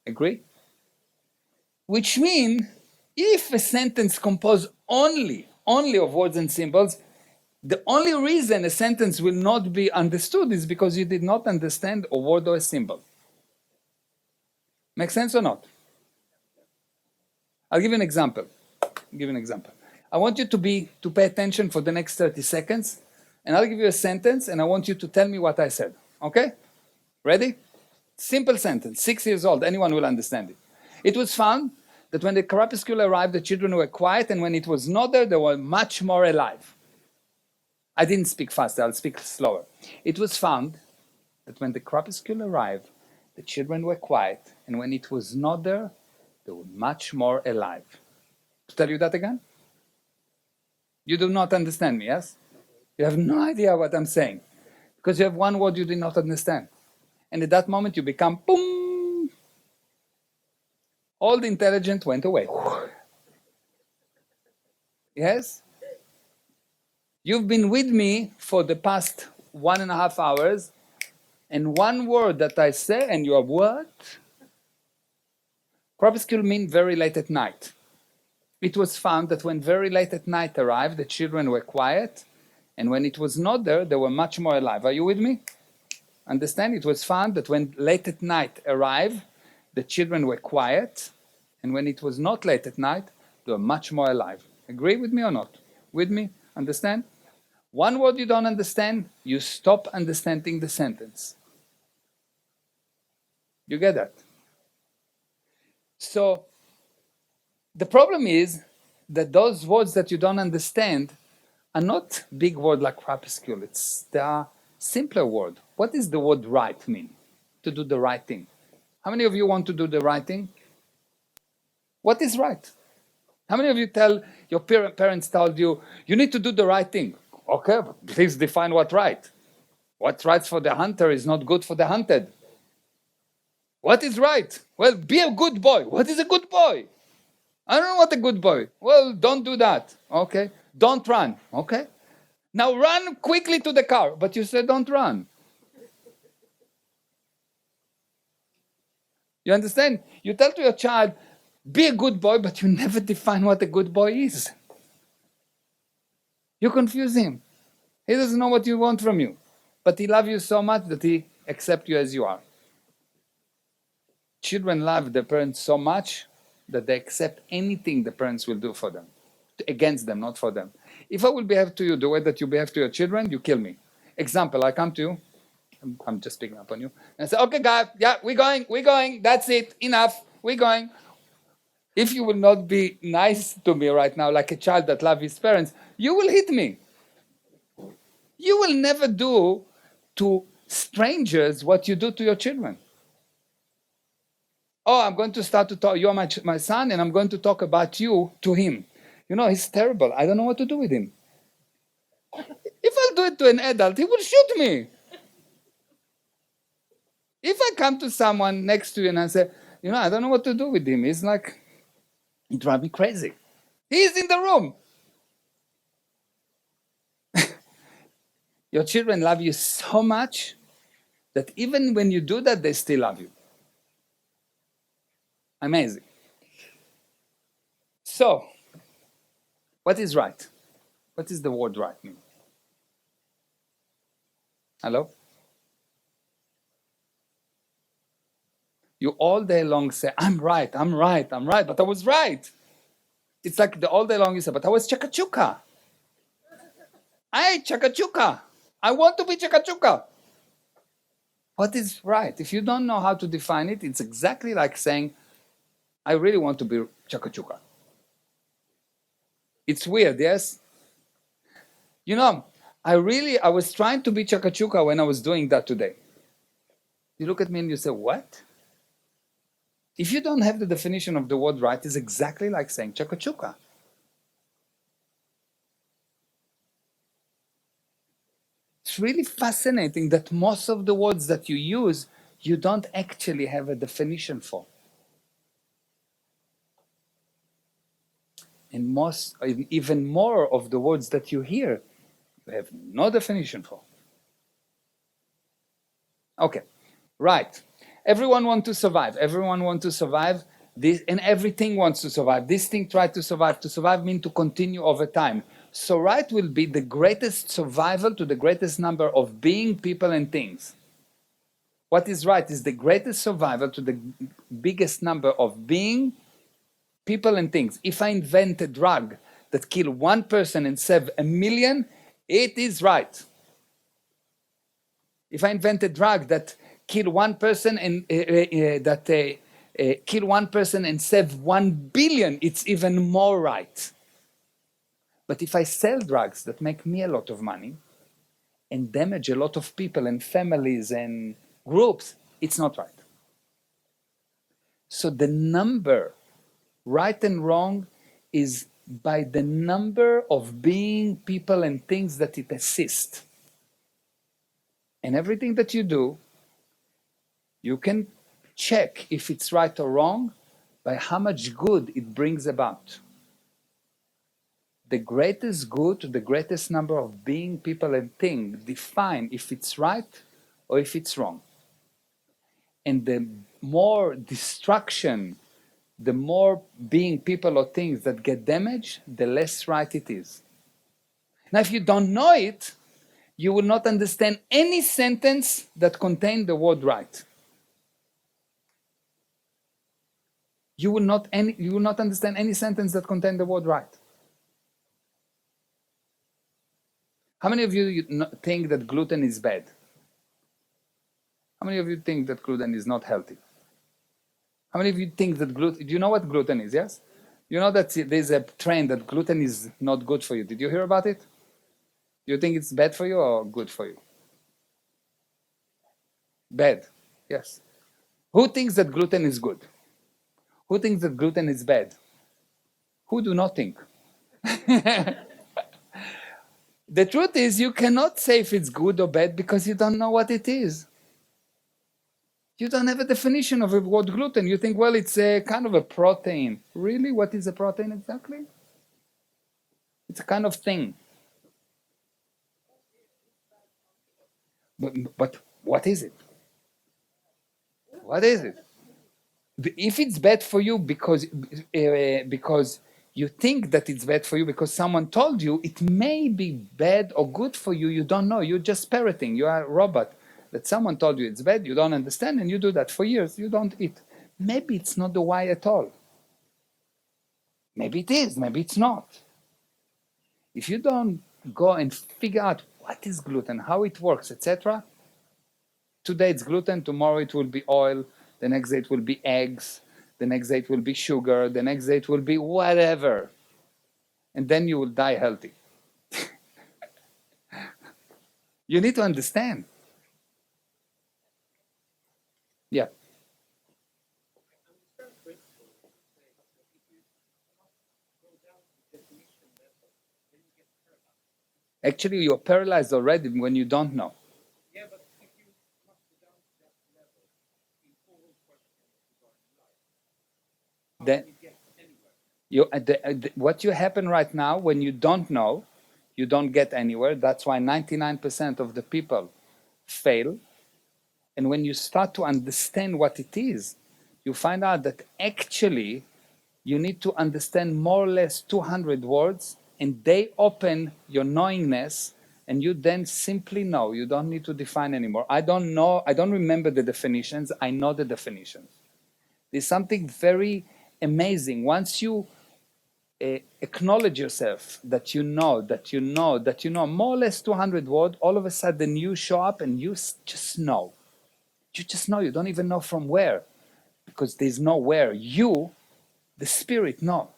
Agree? Which means, if a sentence composed only of words and symbols, the only reason a sentence will not be understood is because you did not understand a word or a symbol. Make sense or not? I'll give you an example. I want you to pay attention for the next 30 seconds, and I'll give you a sentence, and I want you to tell me what I said. Okay? Ready? Simple sentence, 6 years old, anyone will understand it. It was found that when the crepuscule arrived, the children were quiet, and when it was not there, they were much more alive. I didn't speak faster, I'll speak slower. It was found that when the crepuscule arrived, the children were quiet, and when it was not there, they were much more alive. To tell you that again? You do not understand me, yes? You have no idea what I'm saying, because you have one word you did not understand. And at that moment, you become boom. All the intelligence went away. Yes? You've been with me for the past 1.5 hours, and one word that I say, and you are what? Crepuscule means very late at night. It was found that when very late at night arrived, the children were quiet, and when it was not there, they were much more alive. Are you with me? Understand? It was found that when late at night arrived, the children were quiet, and when it was not late at night, they were much more alive. Agree with me or not? With me? Understand? One word you don't understand, you stop understanding the sentence. You get that? So, the problem is that those words that you don't understand are not big words like crepuscule. They are simpler word. What does the word right mean? To do the right thing. How many of you want to do the right thing? What is right? How many of you tell your parents told you, you need to do the right thing? Okay, please define what right. What's right for the hunter is not good for the hunted. What is right? Well, be a good boy. What is a good boy? I don't know what a good boy. Well, don't do that. Okay. Don't run. Okay. Now run quickly to the car. But you said don't run. You understand? You tell to your child, be a good boy, but you never define what a good boy is. You confuse him. He doesn't know what you want from you. But he loves you so much that he accepts you as you are. Children love their parents so much that they accept anything the parents will do for them. Against them, not for them. If I will behave to you the way that you behave to your children, you kill me. Example, I come to you, I'm just picking up on you, and I say, okay, guys, yeah, we're going, that's it, enough, we're going. If you will not be nice to me right now, like a child that loves his parents, you will hit me. You will never do to strangers what you do to your children. Oh, I'm going to start to talk, you're my son, and I'm going to talk about you to him. You know, he's terrible. I don't know what to do with him. If I'll do it to an adult, he will shoot me. If I come to someone next to you and I say, you know, I don't know what to do with him, he's like, he drives me crazy. He's in the room. Your children love you so much that even when you do that, they still love you. Amazing. So, What is right? What is the word right mean? Hello? You all day long say, I'm right, but I was right. It's like all day long you say, but I was chakachuka. I chakachuka. I want to be chakachuka. What is right? If you don't know how to define it, it's exactly like saying, I really want to be chakachuka. It's weird, yes? You know, I was trying to be chakachuka when I was doing that today. You look at me and you say, what? If you don't have the definition of the word right, it's exactly like saying chakachuka. It's really fascinating that most of the words that you use, you don't actually have a definition for. And even more of the words that you hear, you have no definition for. Okay, right. Everyone wants to survive. Everyone wants to survive. This, and everything wants to survive. This thing tried to survive. To survive means to continue over time. So right will be the greatest survival to the greatest number of being, people, and things. What is right is the greatest survival to the biggest number of being, people, and things. If I invent a drug that kill one person and save 1,000,000, it is right. If I invent a drug that kill one person and kill one person and save 1 billion, it's even more right. But if I sell drugs that make me a lot of money and damage a lot of people and families and groups, it's not right. So the number, right and wrong, is by the number of being, people, and things that it assists. And everything that you do, you can check if it's right or wrong by how much good it brings about. The greatest good to the greatest number of being, people, and things define if it's right or if it's wrong. And the more destruction, the more being, people, or things that get damaged, the less right it is. Now, if you don't know it, you will not understand any sentence that contains the word right. You will not understand any sentence that contains the word right. How many of you think that gluten is bad? How many of you think that gluten is not healthy? How many of you think that gluten, do you know what gluten is, yes? You know that there's a trend that gluten is not good for you. Did you hear about it? Do you think it's bad for you or good for you? Bad, yes. Who thinks that gluten is good? Who thinks that gluten is bad? Who do not think? The truth is, you cannot say if it's good or bad because you don't know what it is. You don't have a definition of what gluten. You think, well, it's a kind of a protein. Really? What is a protein exactly? It's a kind of thing. But what is it? What is it? If it's bad for you because you think that it's bad for you because someone told you, it may be bad or good for you. You don't know. You're just parroting. You are a robot. That someone told you it's bad, you don't understand, and you do that for years. You don't eat. Maybe it's not the why at all. Maybe it is. Maybe it's not. If you don't go and figure out what is gluten, how it works, etc., today it's gluten, tomorrow it will be oil, the next day it will be eggs, the next day it will be sugar, the next day it will be whatever. And then you will die healthy. You need to understand. Yeah. Actually, you're paralyzed already when you don't know. Yeah, but if you must go down to that level in all questions regarding life, how Then can you get anywhere? what you happen right now when you don't know, you don't get anywhere. That's why 99% of the people fail. And when you start to understand what it is, you find out that actually you need to understand more or less 200 words and they open your knowingness, and you then simply know. You don't need to define anymore. I don't remember the definitions. I know the definitions. There's something very amazing. Once you acknowledge yourself that you know, more or less 200 words, all of a sudden you show up and you just know. You just know. You don't even know from where, because there's no where. You, the spirit, know.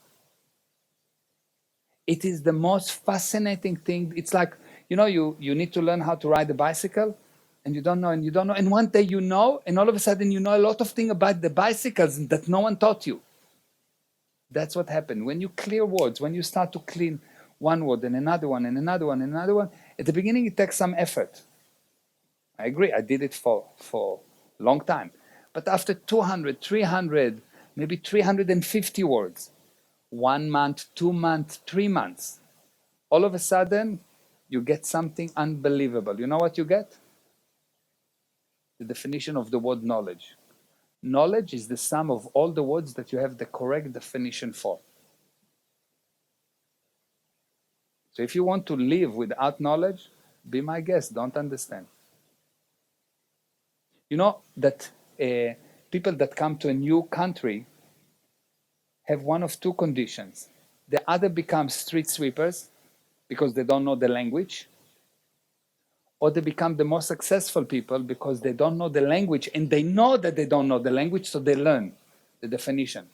It is the most fascinating thing. It's like, you need to learn how to ride a bicycle, and you don't know, and you don't know. And one day you know, and all of a sudden you know a lot of things about the bicycles that no one taught you. That's what happened. When you clear words, when you start to clean one word and another one and another one and another one, at the beginning it takes some effort. I agree. I did it for a long time. But after 200, 300, maybe 350 words, 1 month, 2 months, 3 months, all of a sudden you get something unbelievable. You know what you get? The definition of the word knowledge. Knowledge is the sum of all the words that you have the correct definition for. So if you want to live without knowledge, be my guest, don't understand. You know that people that come to a new country have one of two conditions. They either become street sweepers because they don't know the language, or they become the most successful people because they don't know the language and they know that they don't know the language, so they learn the definition.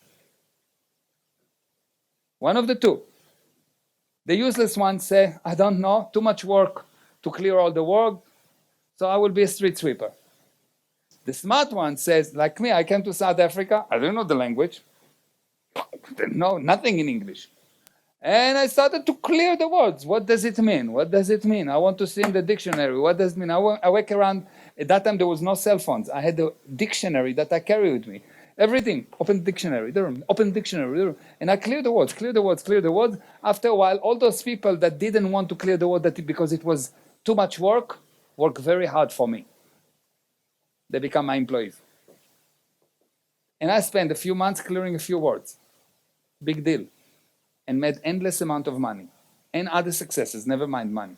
One of the two. The useless ones say, I don't know, too much work to clear all the work, so I will be a street sweeper. The smart one says, like me, I came to South Africa, I don't know the language, didn't know nothing in English. And I started to clear the words. What does it mean? What does it mean? I want to see in the dictionary. What does it mean? I wake around. At that time, there was no cell phones. I had a dictionary that I carry with me. Everything. Open the dictionary. Open the dictionary. And I clear the words, clear the words, clear the words. After a while, all those people that didn't want to clear the word because it was too much work very hard for me. They become my employees. And I spent a few months clearing a few words. Big deal. And made endless amount of money and other successes, never mind money.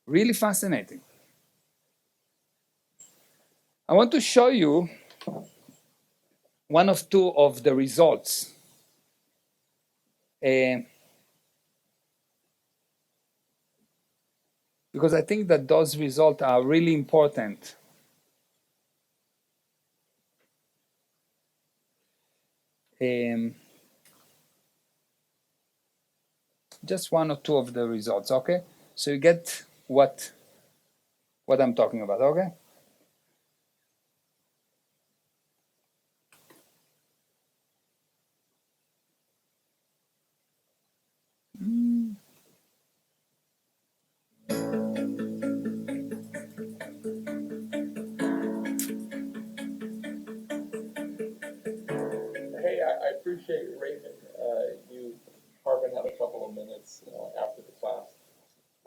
Really fascinating. I want to show you one of two of the results. Because I think that those results are really important. Just one or two of the results, okay? So you get what I'm talking about, okay? Hey, I appreciate Raven. Harvin had a couple of minutes after the class.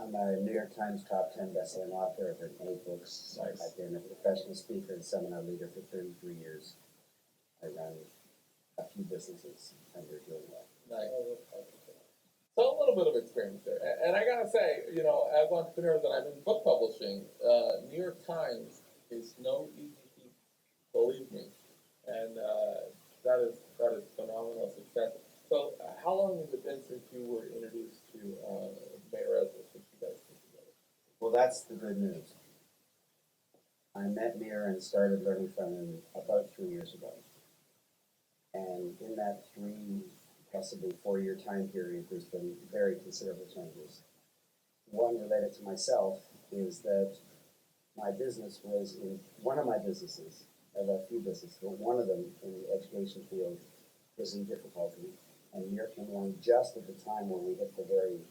I'm a New York Times top 10 bestselling author. I've written 8 books. Nice. I've been a professional speaker and seminar leader for 33 years. I run a few businesses and they're doing well. Nice. So a little bit of experience there. And I gotta say, as entrepreneurs, and I've been book publishing, New York Times is no easy feat, believe me. And that is phenomenal success. So how long has it been since you were introduced to Meir Ezra, since you guys came together? Well, that's the good news. I met Meir and started learning from him about 3 years ago. And in that 3, possibly 4-year time period, there's been very considerable changes. One related to myself is that my business was in one of my businesses. I have a few businesses, but one of them in the education field was in difficulty. And Meir came along just at the time when we hit the very,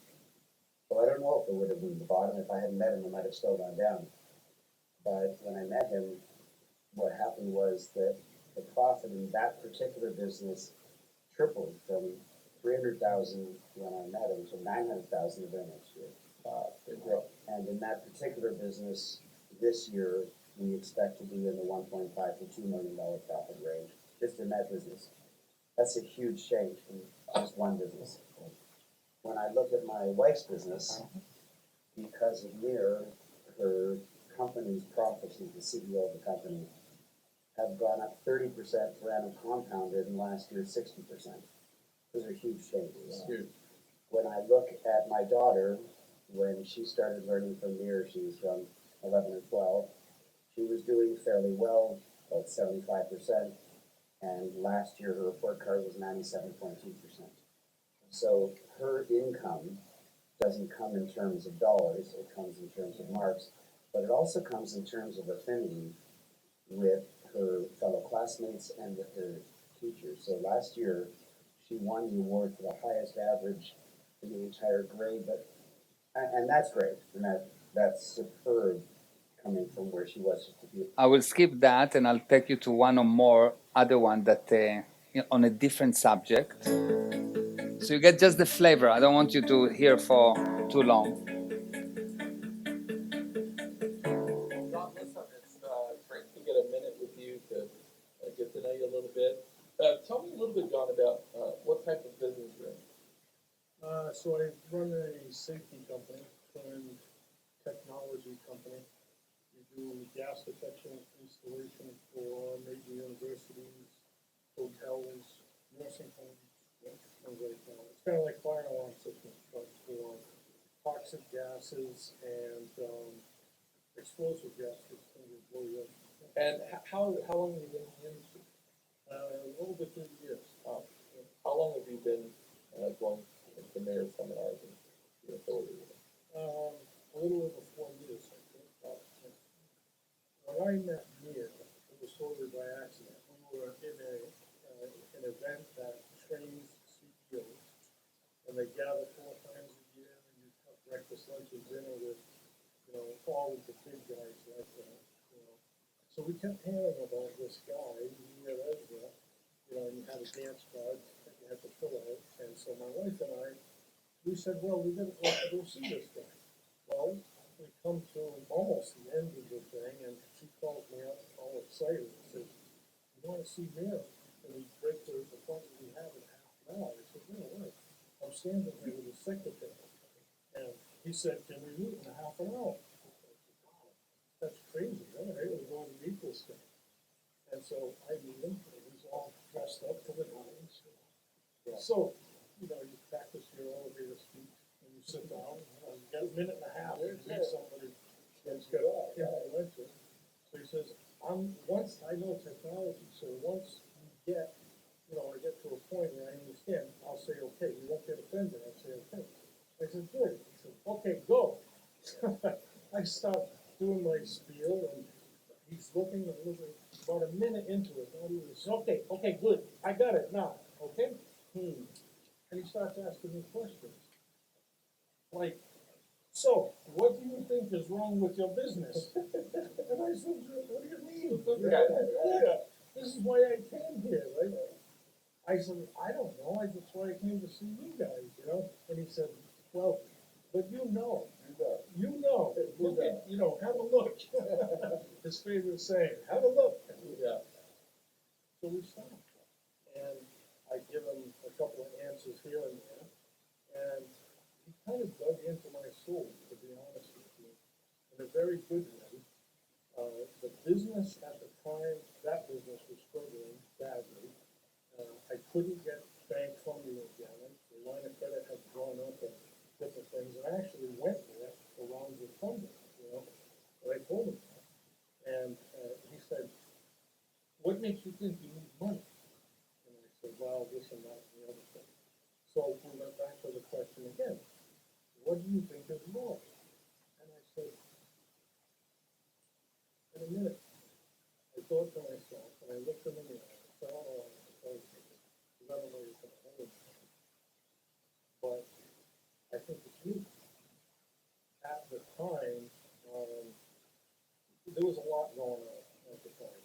well, I don't know if it would have been the bottom. If I hadn't met him, it might have still gone down. But when I met him, what happened was that the profit in that particular business tripled from 300,000 when I met him to 900,000 the very next year. Big growth. And in that particular business, this year, we expect to be in the $1.5 to $2 million profit range, just in that business. That's a huge change from just one business. When I look at my wife's business, because of Meir, her company's profits, she's the CEO of the company, have gone up 30% per annum compounded, and last year 60%. Those are huge changes. Huge. When I look at my daughter, when she started learning from Meir, she was from 11 or 12. She was doing fairly well, about 75%, and last year her report card was 97.2%. So her income doesn't come in terms of dollars, it comes in terms of marks, but it also comes in terms of affinity with her fellow classmates and with her teachers. So last year, she won the award for the highest average in the entire grade, and that's great, and that's superb coming from where she was just a few. I will skip that and I'll take you to one or more other one that on a different subject. So you get just the flavor. I don't want you to hear for too long. John, listen, it's great to get a minute with you to get to know you a little bit. Tell me a little bit, John, about what type of business you're in. So I run a safety company, and technology company. We do gas detection installation for major universities, hotels, nursing homes, things like that. It's kind of like fire alarm systems, but for toxic gases and explosive gases. Things that blow you up. And how long have you been in the industry? Over 30 years. How long have you been going to Meir seminars and being affiliated with them? A little over 4 years, I think. When I met Meir, it was totally by accident. We were in an event that trains CEOs, and they gather 4 times a year, and you have breakfast, lunch, and dinner with, all of the big guys like that. So we kept hearing about this guy, Meir Ezra, and you had a dance card that you had to fill out. And so my wife and I, we said, well, we're going to go see this guy. Well, we come to almost the end of the thing, and she calls me up all excited and says, you want to see Meir? And we break the appointment we have in half an hour. I said, no, wait. I'm standing there with the secretary. And he said, can we meet in a half an hour? I said, wow, that's crazy. All right, we're going to meet this guy. And so I meet him, and he's all dressed up to the nines. So, you practice your elevator speech, and you sit down, you got a minute and a half to meet somebody that's got influential. So he says, once I know technology, so once we get, I get to a point where I understand, I'll say, okay, you won't get offended, I'll say, okay. I said, good. He said, okay, go. I stopped doing my spiel, and he's looking about a minute into it. And he was, okay, good. I got it now, okay? And he starts asking me questions. Like, so, what do you think is wrong with your business? And I said, what do you mean? Yeah, this is why I came here, right? I said, I don't know, that's why I came to see you guys, And he said, well, but you know, look at, have a look. His favorite saying, have a look. Yeah. So we stopped. And I give him a couple of answers here and there. And he kind of dug into my soul, to be honest with you, in a very good way. The business at the time, that business was struggling badly. I couldn't get bank funding again. The line of credit had gone up and different things. And I actually went there for rounds of funding, But I told him that. And he said, what makes you think you need money? And I said, well, this and that and the other thing. So we went back to the question again. What do you think is wrong? And I said, in a minute, I thought to myself, and I looked in the mirror, I said, I don't know what to tell you, because I don't know you're going to hold me. But I think it's you. At the time, there was a lot going on at the time,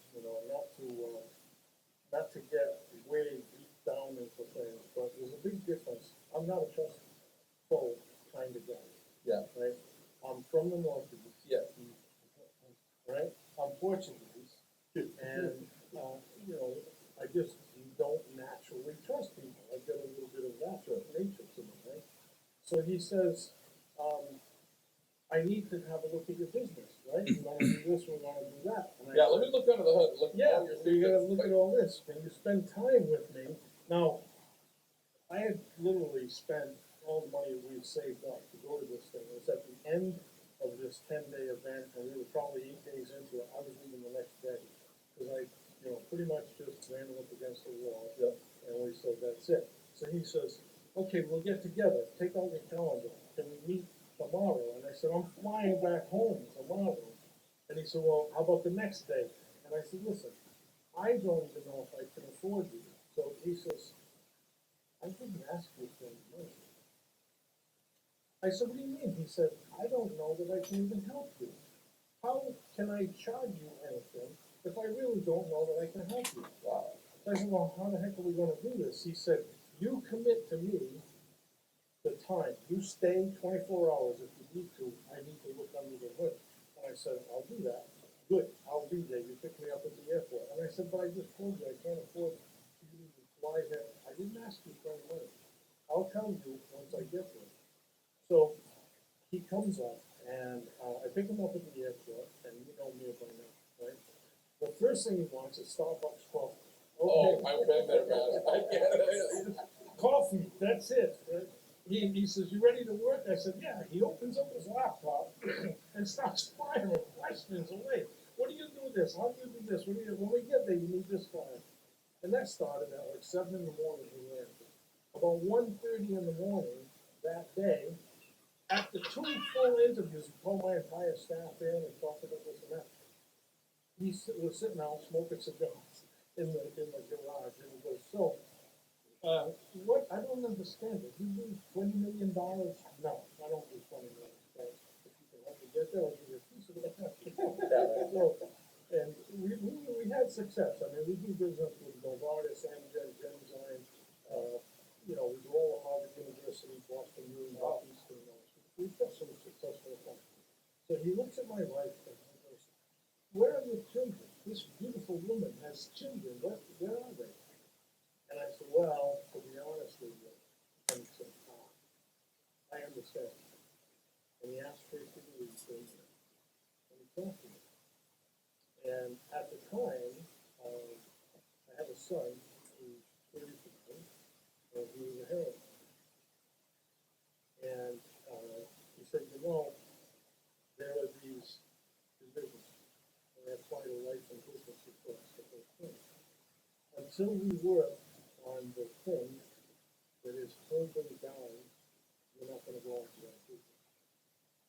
not to get way deep down into things, but there's a big difference. I'm not a trust fall kind of guy. Yeah. Right? I'm from the Northeast. Yeah. Right? I'm Portuguese. And, I just don't naturally trust people. I've got a little bit of that nature to me, right? So he says, I need to have a look at your business, right? We wanna do this, we wanna do that. And I Yeah, said, let me look under the hood, look at yeah, all your you gotta secrets. look at all this, can you spend time with me? Now, I had literally spent all the money we'd saved up to go to this thing. It was at the end of this 10-day event, and we were probably 8 days into it. I was leaving the next day, cause I, pretty much just ran it up against the wall. Yep. And we said, that's it. So he says, okay, we'll get together, take out your calendar, can we meet tomorrow? And I said, I'm flying back home tomorrow. And he said, well, how about the next day? And I said, listen, I don't even know if I can afford you. So he says, I didn't ask you for any money. I said, what do you mean? He said, I don't know that I can even help you. How can I charge you anything if I really don't know that I can help you? Wow. I said, well, how the heck are we gonna do this? He said, you commit to me the time. You stay 24 hours if you need to. I need to look under the hood. And I said, I'll do that. Good, I'll be there. You pick me up at the airport. And I said, but I just told you I can't afford you to even fly there. I didn't ask you for any money. I'll tell you once I get there. So he comes up and I pick him up at the airport, and you know me by now, right? The first thing he wants is Starbucks coffee. Oh, Okay. I've been there, man, I get it. Coffee, that's it. He says, you ready to work? I said, yeah. He opens up his laptop and starts firing questions away. What do you do this? How do you do this? What do you, when we get there, you need this file. And that started at like 7 in the morning, he ran. About 1:30 in the morning that day, after 2 full interviews, he called my entire staff in and talked about this and that. Was sitting out smoking cigars in the garage, and he goes, so, what, I don't understand it, you do $20 million? No, I don't do $20 million, but if you can help me get there, I'll give you a piece of it. So, and we had success, I mean, we do business with Novartis, Amgen, Genzyme, we do all of Harvard University, Boston U, Northeastern, we've got some successful companies. So he looks at my wife and he goes, where are your children? This beautiful woman has children, where are they? And I said, well, to be honest with you, and he said, I understand. And he asked Tracy to leave things, and he talked to me. And at the time, I have a son who's 35, and he was a heroin. And he said, there are these divisions, and they apply to life and business across the whole thing. Until we work on the thing that is holding down, we're not gonna go into that business.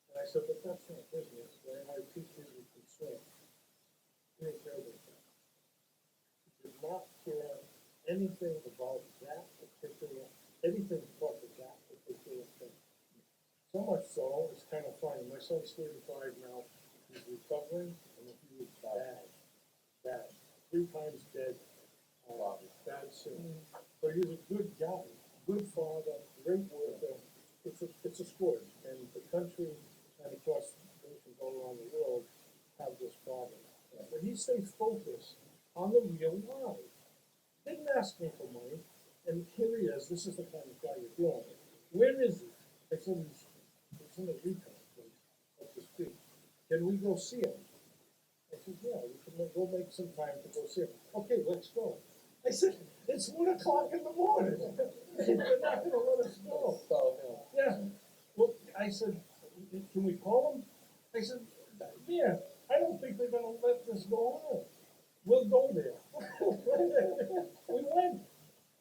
And I said, but that's not business, right? I treat kids with concern. He didn't care about that. He did not care anything about that particular, anything but that particular thing. So much so, it's kind of funny, my son's 35 now, he's recovering, and he was bad, 3 times dead, bad sin. But he was a good guy, good father, great worker. It's a scourge, and the country and of course nations all around the world have this problem. But he stays focused on the real why. Didn't ask me for money, and here he is. This is the kind of guy you're dealing with. Where is he? I said he's in the recon place up the street. Can we go see him? I said, yeah, we can go make some time to go see him. Okay, let's go. I said, it's 1 o'clock in the morning. They're not gonna let us go. So, Yeah, well, I said, can we call him? I said, yeah, I don't think they're gonna let this go on. We'll go there. We went,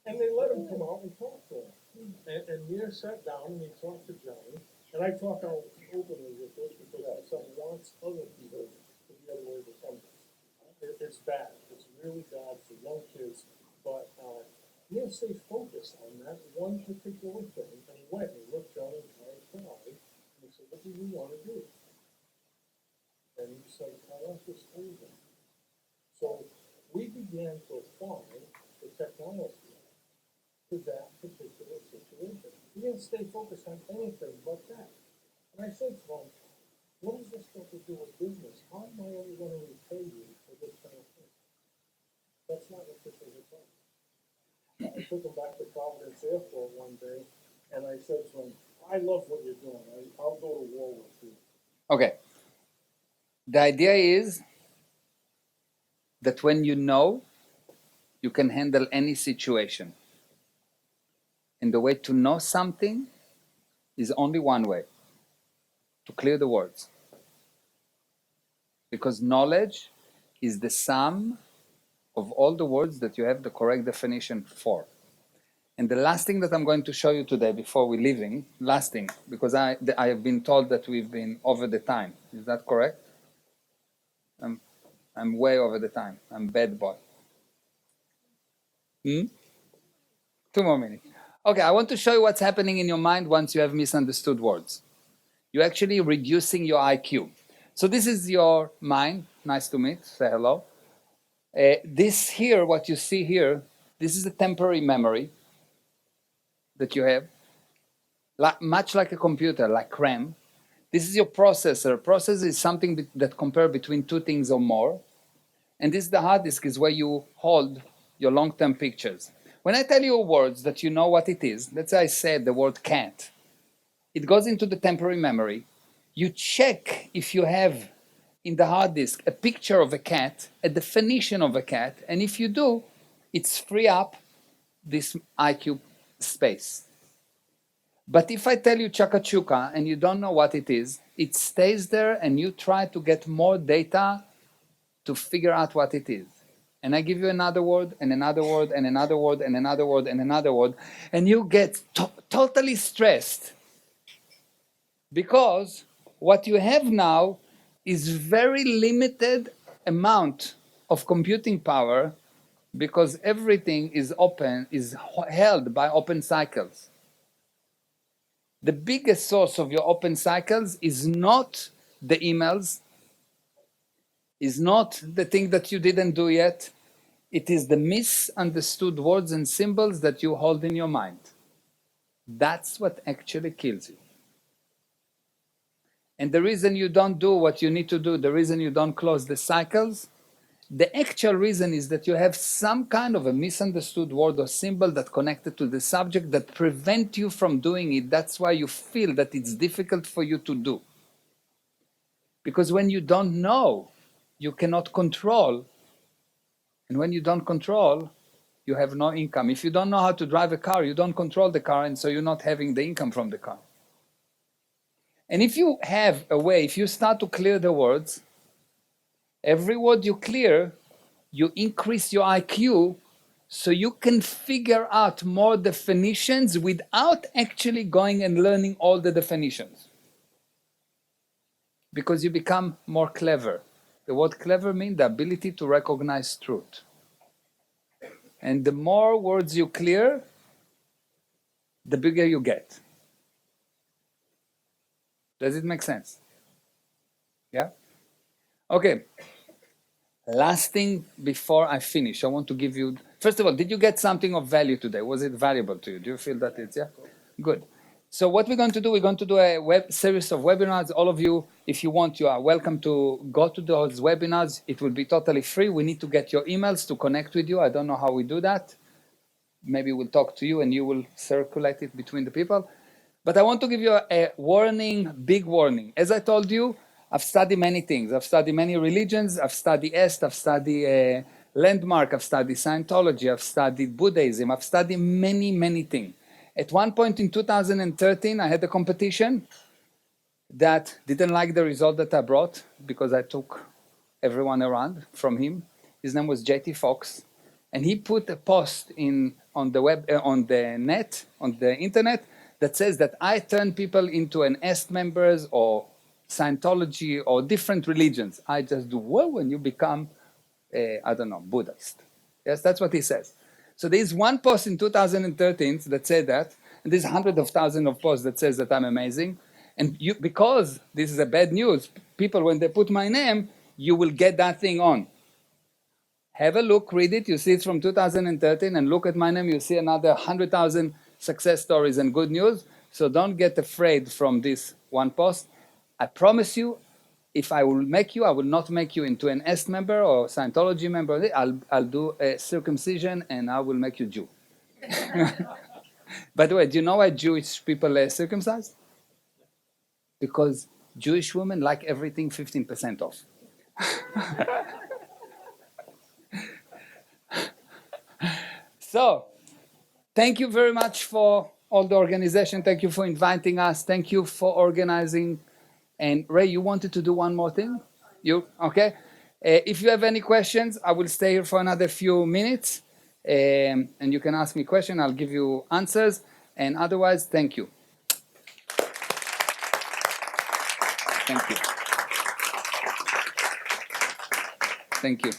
and they let him come out and talk to him. And Meir sat down and he talked to Johnny, and I talk out openly with this because my son wants other people to be able to overcome this. It's bad, it's really bad for young kids, but, Meir stays focused on that one particular thing, and he went and he looked Johnny in the eye, and he said, what do you wanna do? And he said, I want this over. So we began to apply the technology to that particular situation. We didn't stay focused on anything but that. And I said to him, what does this got to do with business? How am I ever gonna repay you for this kind of thing? That's not what this is about. I took him back to Providence Airport one day, and I said to him, I love what you're doing. I'll go to war with you. Okay. The idea is that when you know, you can handle any situation. And the way to know something is only one way, to clear the words. Because knowledge is the sum of all the words that you have the correct definition for. And the last thing that I'm going to show you today before we're leaving, last thing, because I have been told that we've been over the time. Is that correct? I'm way over the time. I'm bad boy. 2 more minutes. Okay, I want to show you what's happening in your mind once you have misunderstood words. You're actually reducing your IQ. So this is your mind. Nice to meet. Say hello. This here, what you see here, this is a temporary memory that you have, much like a computer, like RAM. This is your processor. Processor is something that compares between two things or more. And this is the hard disk, is where you hold your long-term pictures. When I tell you words that you know what it is, let's say I said the word cat, it goes into the temporary memory. You check if you have in the hard disk a picture of a cat, a definition of a cat, and if you do, it's free up this IQ space. But if I tell you chakachuka and you don't know what it is, it stays there and you try to get more data to figure out what it is. And I give you another word and another word and another word and another word and another word, and you get totally stressed because what you have now is very limited amount of computing power, because everything is open, is held by open cycles. The biggest source of your open cycles is not the emails, is not the thing that you didn't do yet. It is the misunderstood words and symbols that you hold in your mind. That's what actually kills you. And the reason you don't do what you need to do, the reason you don't close the cycles, the actual reason is that you have some kind of a misunderstood word or symbol that connected to the subject that prevent you from doing it. That's why you feel that it's difficult for you to do. Because when you don't know, you cannot control. And when you don't control, you have no income. If you don't know how to drive a car, you don't control the car, and so you're not having the income from the car. And if you have a way, if you start to clear the words, every word you clear, you increase your IQ, so you can figure out more definitions without actually going and learning all the definitions. Because you become more clever. The word clever means the ability to recognize truth. And the more words you clear, the bigger you get. Does it make sense? Yeah? Okay. Last thing before I finish, I want to give you, first of all, did you get something of value today? Was it valuable to you? Do you feel that it's, yeah? Good. So what we're going to do, we're going to do a web series of webinars. All of you, if you want, you are welcome to go to those webinars. It will be totally free. We need to get your emails to connect with you. I don't know how we do that. Maybe we'll talk to you and you will circulate it between the people. But I want to give you a warning, big warning. As I told you, I've studied many things. I've studied many religions. I've studied Est. I've studied Landmark. I've studied Scientology. I've studied Buddhism. I've studied many, many things. At one point in 2013, I had a competition that didn't like the result that I brought because I took everyone around from him. His name was JT Fox. And he put a post on the web, on the net, on the internet, that says that I turn people into an Est members or Scientology or different religions. I just do well when you become, I don't know, Buddhist. Yes, that's what he says. So there's one post in 2013 that said that, and there's hundreds of thousands of posts that says that I'm amazing. And you, because this is a bad news, people, when they put my name, you will get that thing on. Have a look, read it. You see it's from 2013, and look at my name. You see another 100,000 success stories and good news. So don't get afraid from this one post. I promise you, if I will make you, I will not make you into an Est member or Scientology member. I'll do a circumcision and I will make you Jew. By the way, do you know why Jewish people circumcise? Because Jewish women like everything 15% off. So, thank you very much for all the organization. Thank you for inviting us. Thank you for organizing. And Ray, you wanted to do one more thing? You okay? If you have any questions, I will stay here for another few minutes, and you can ask me questions. I'll give you answers. And otherwise, thank you. Thank you. Thank you.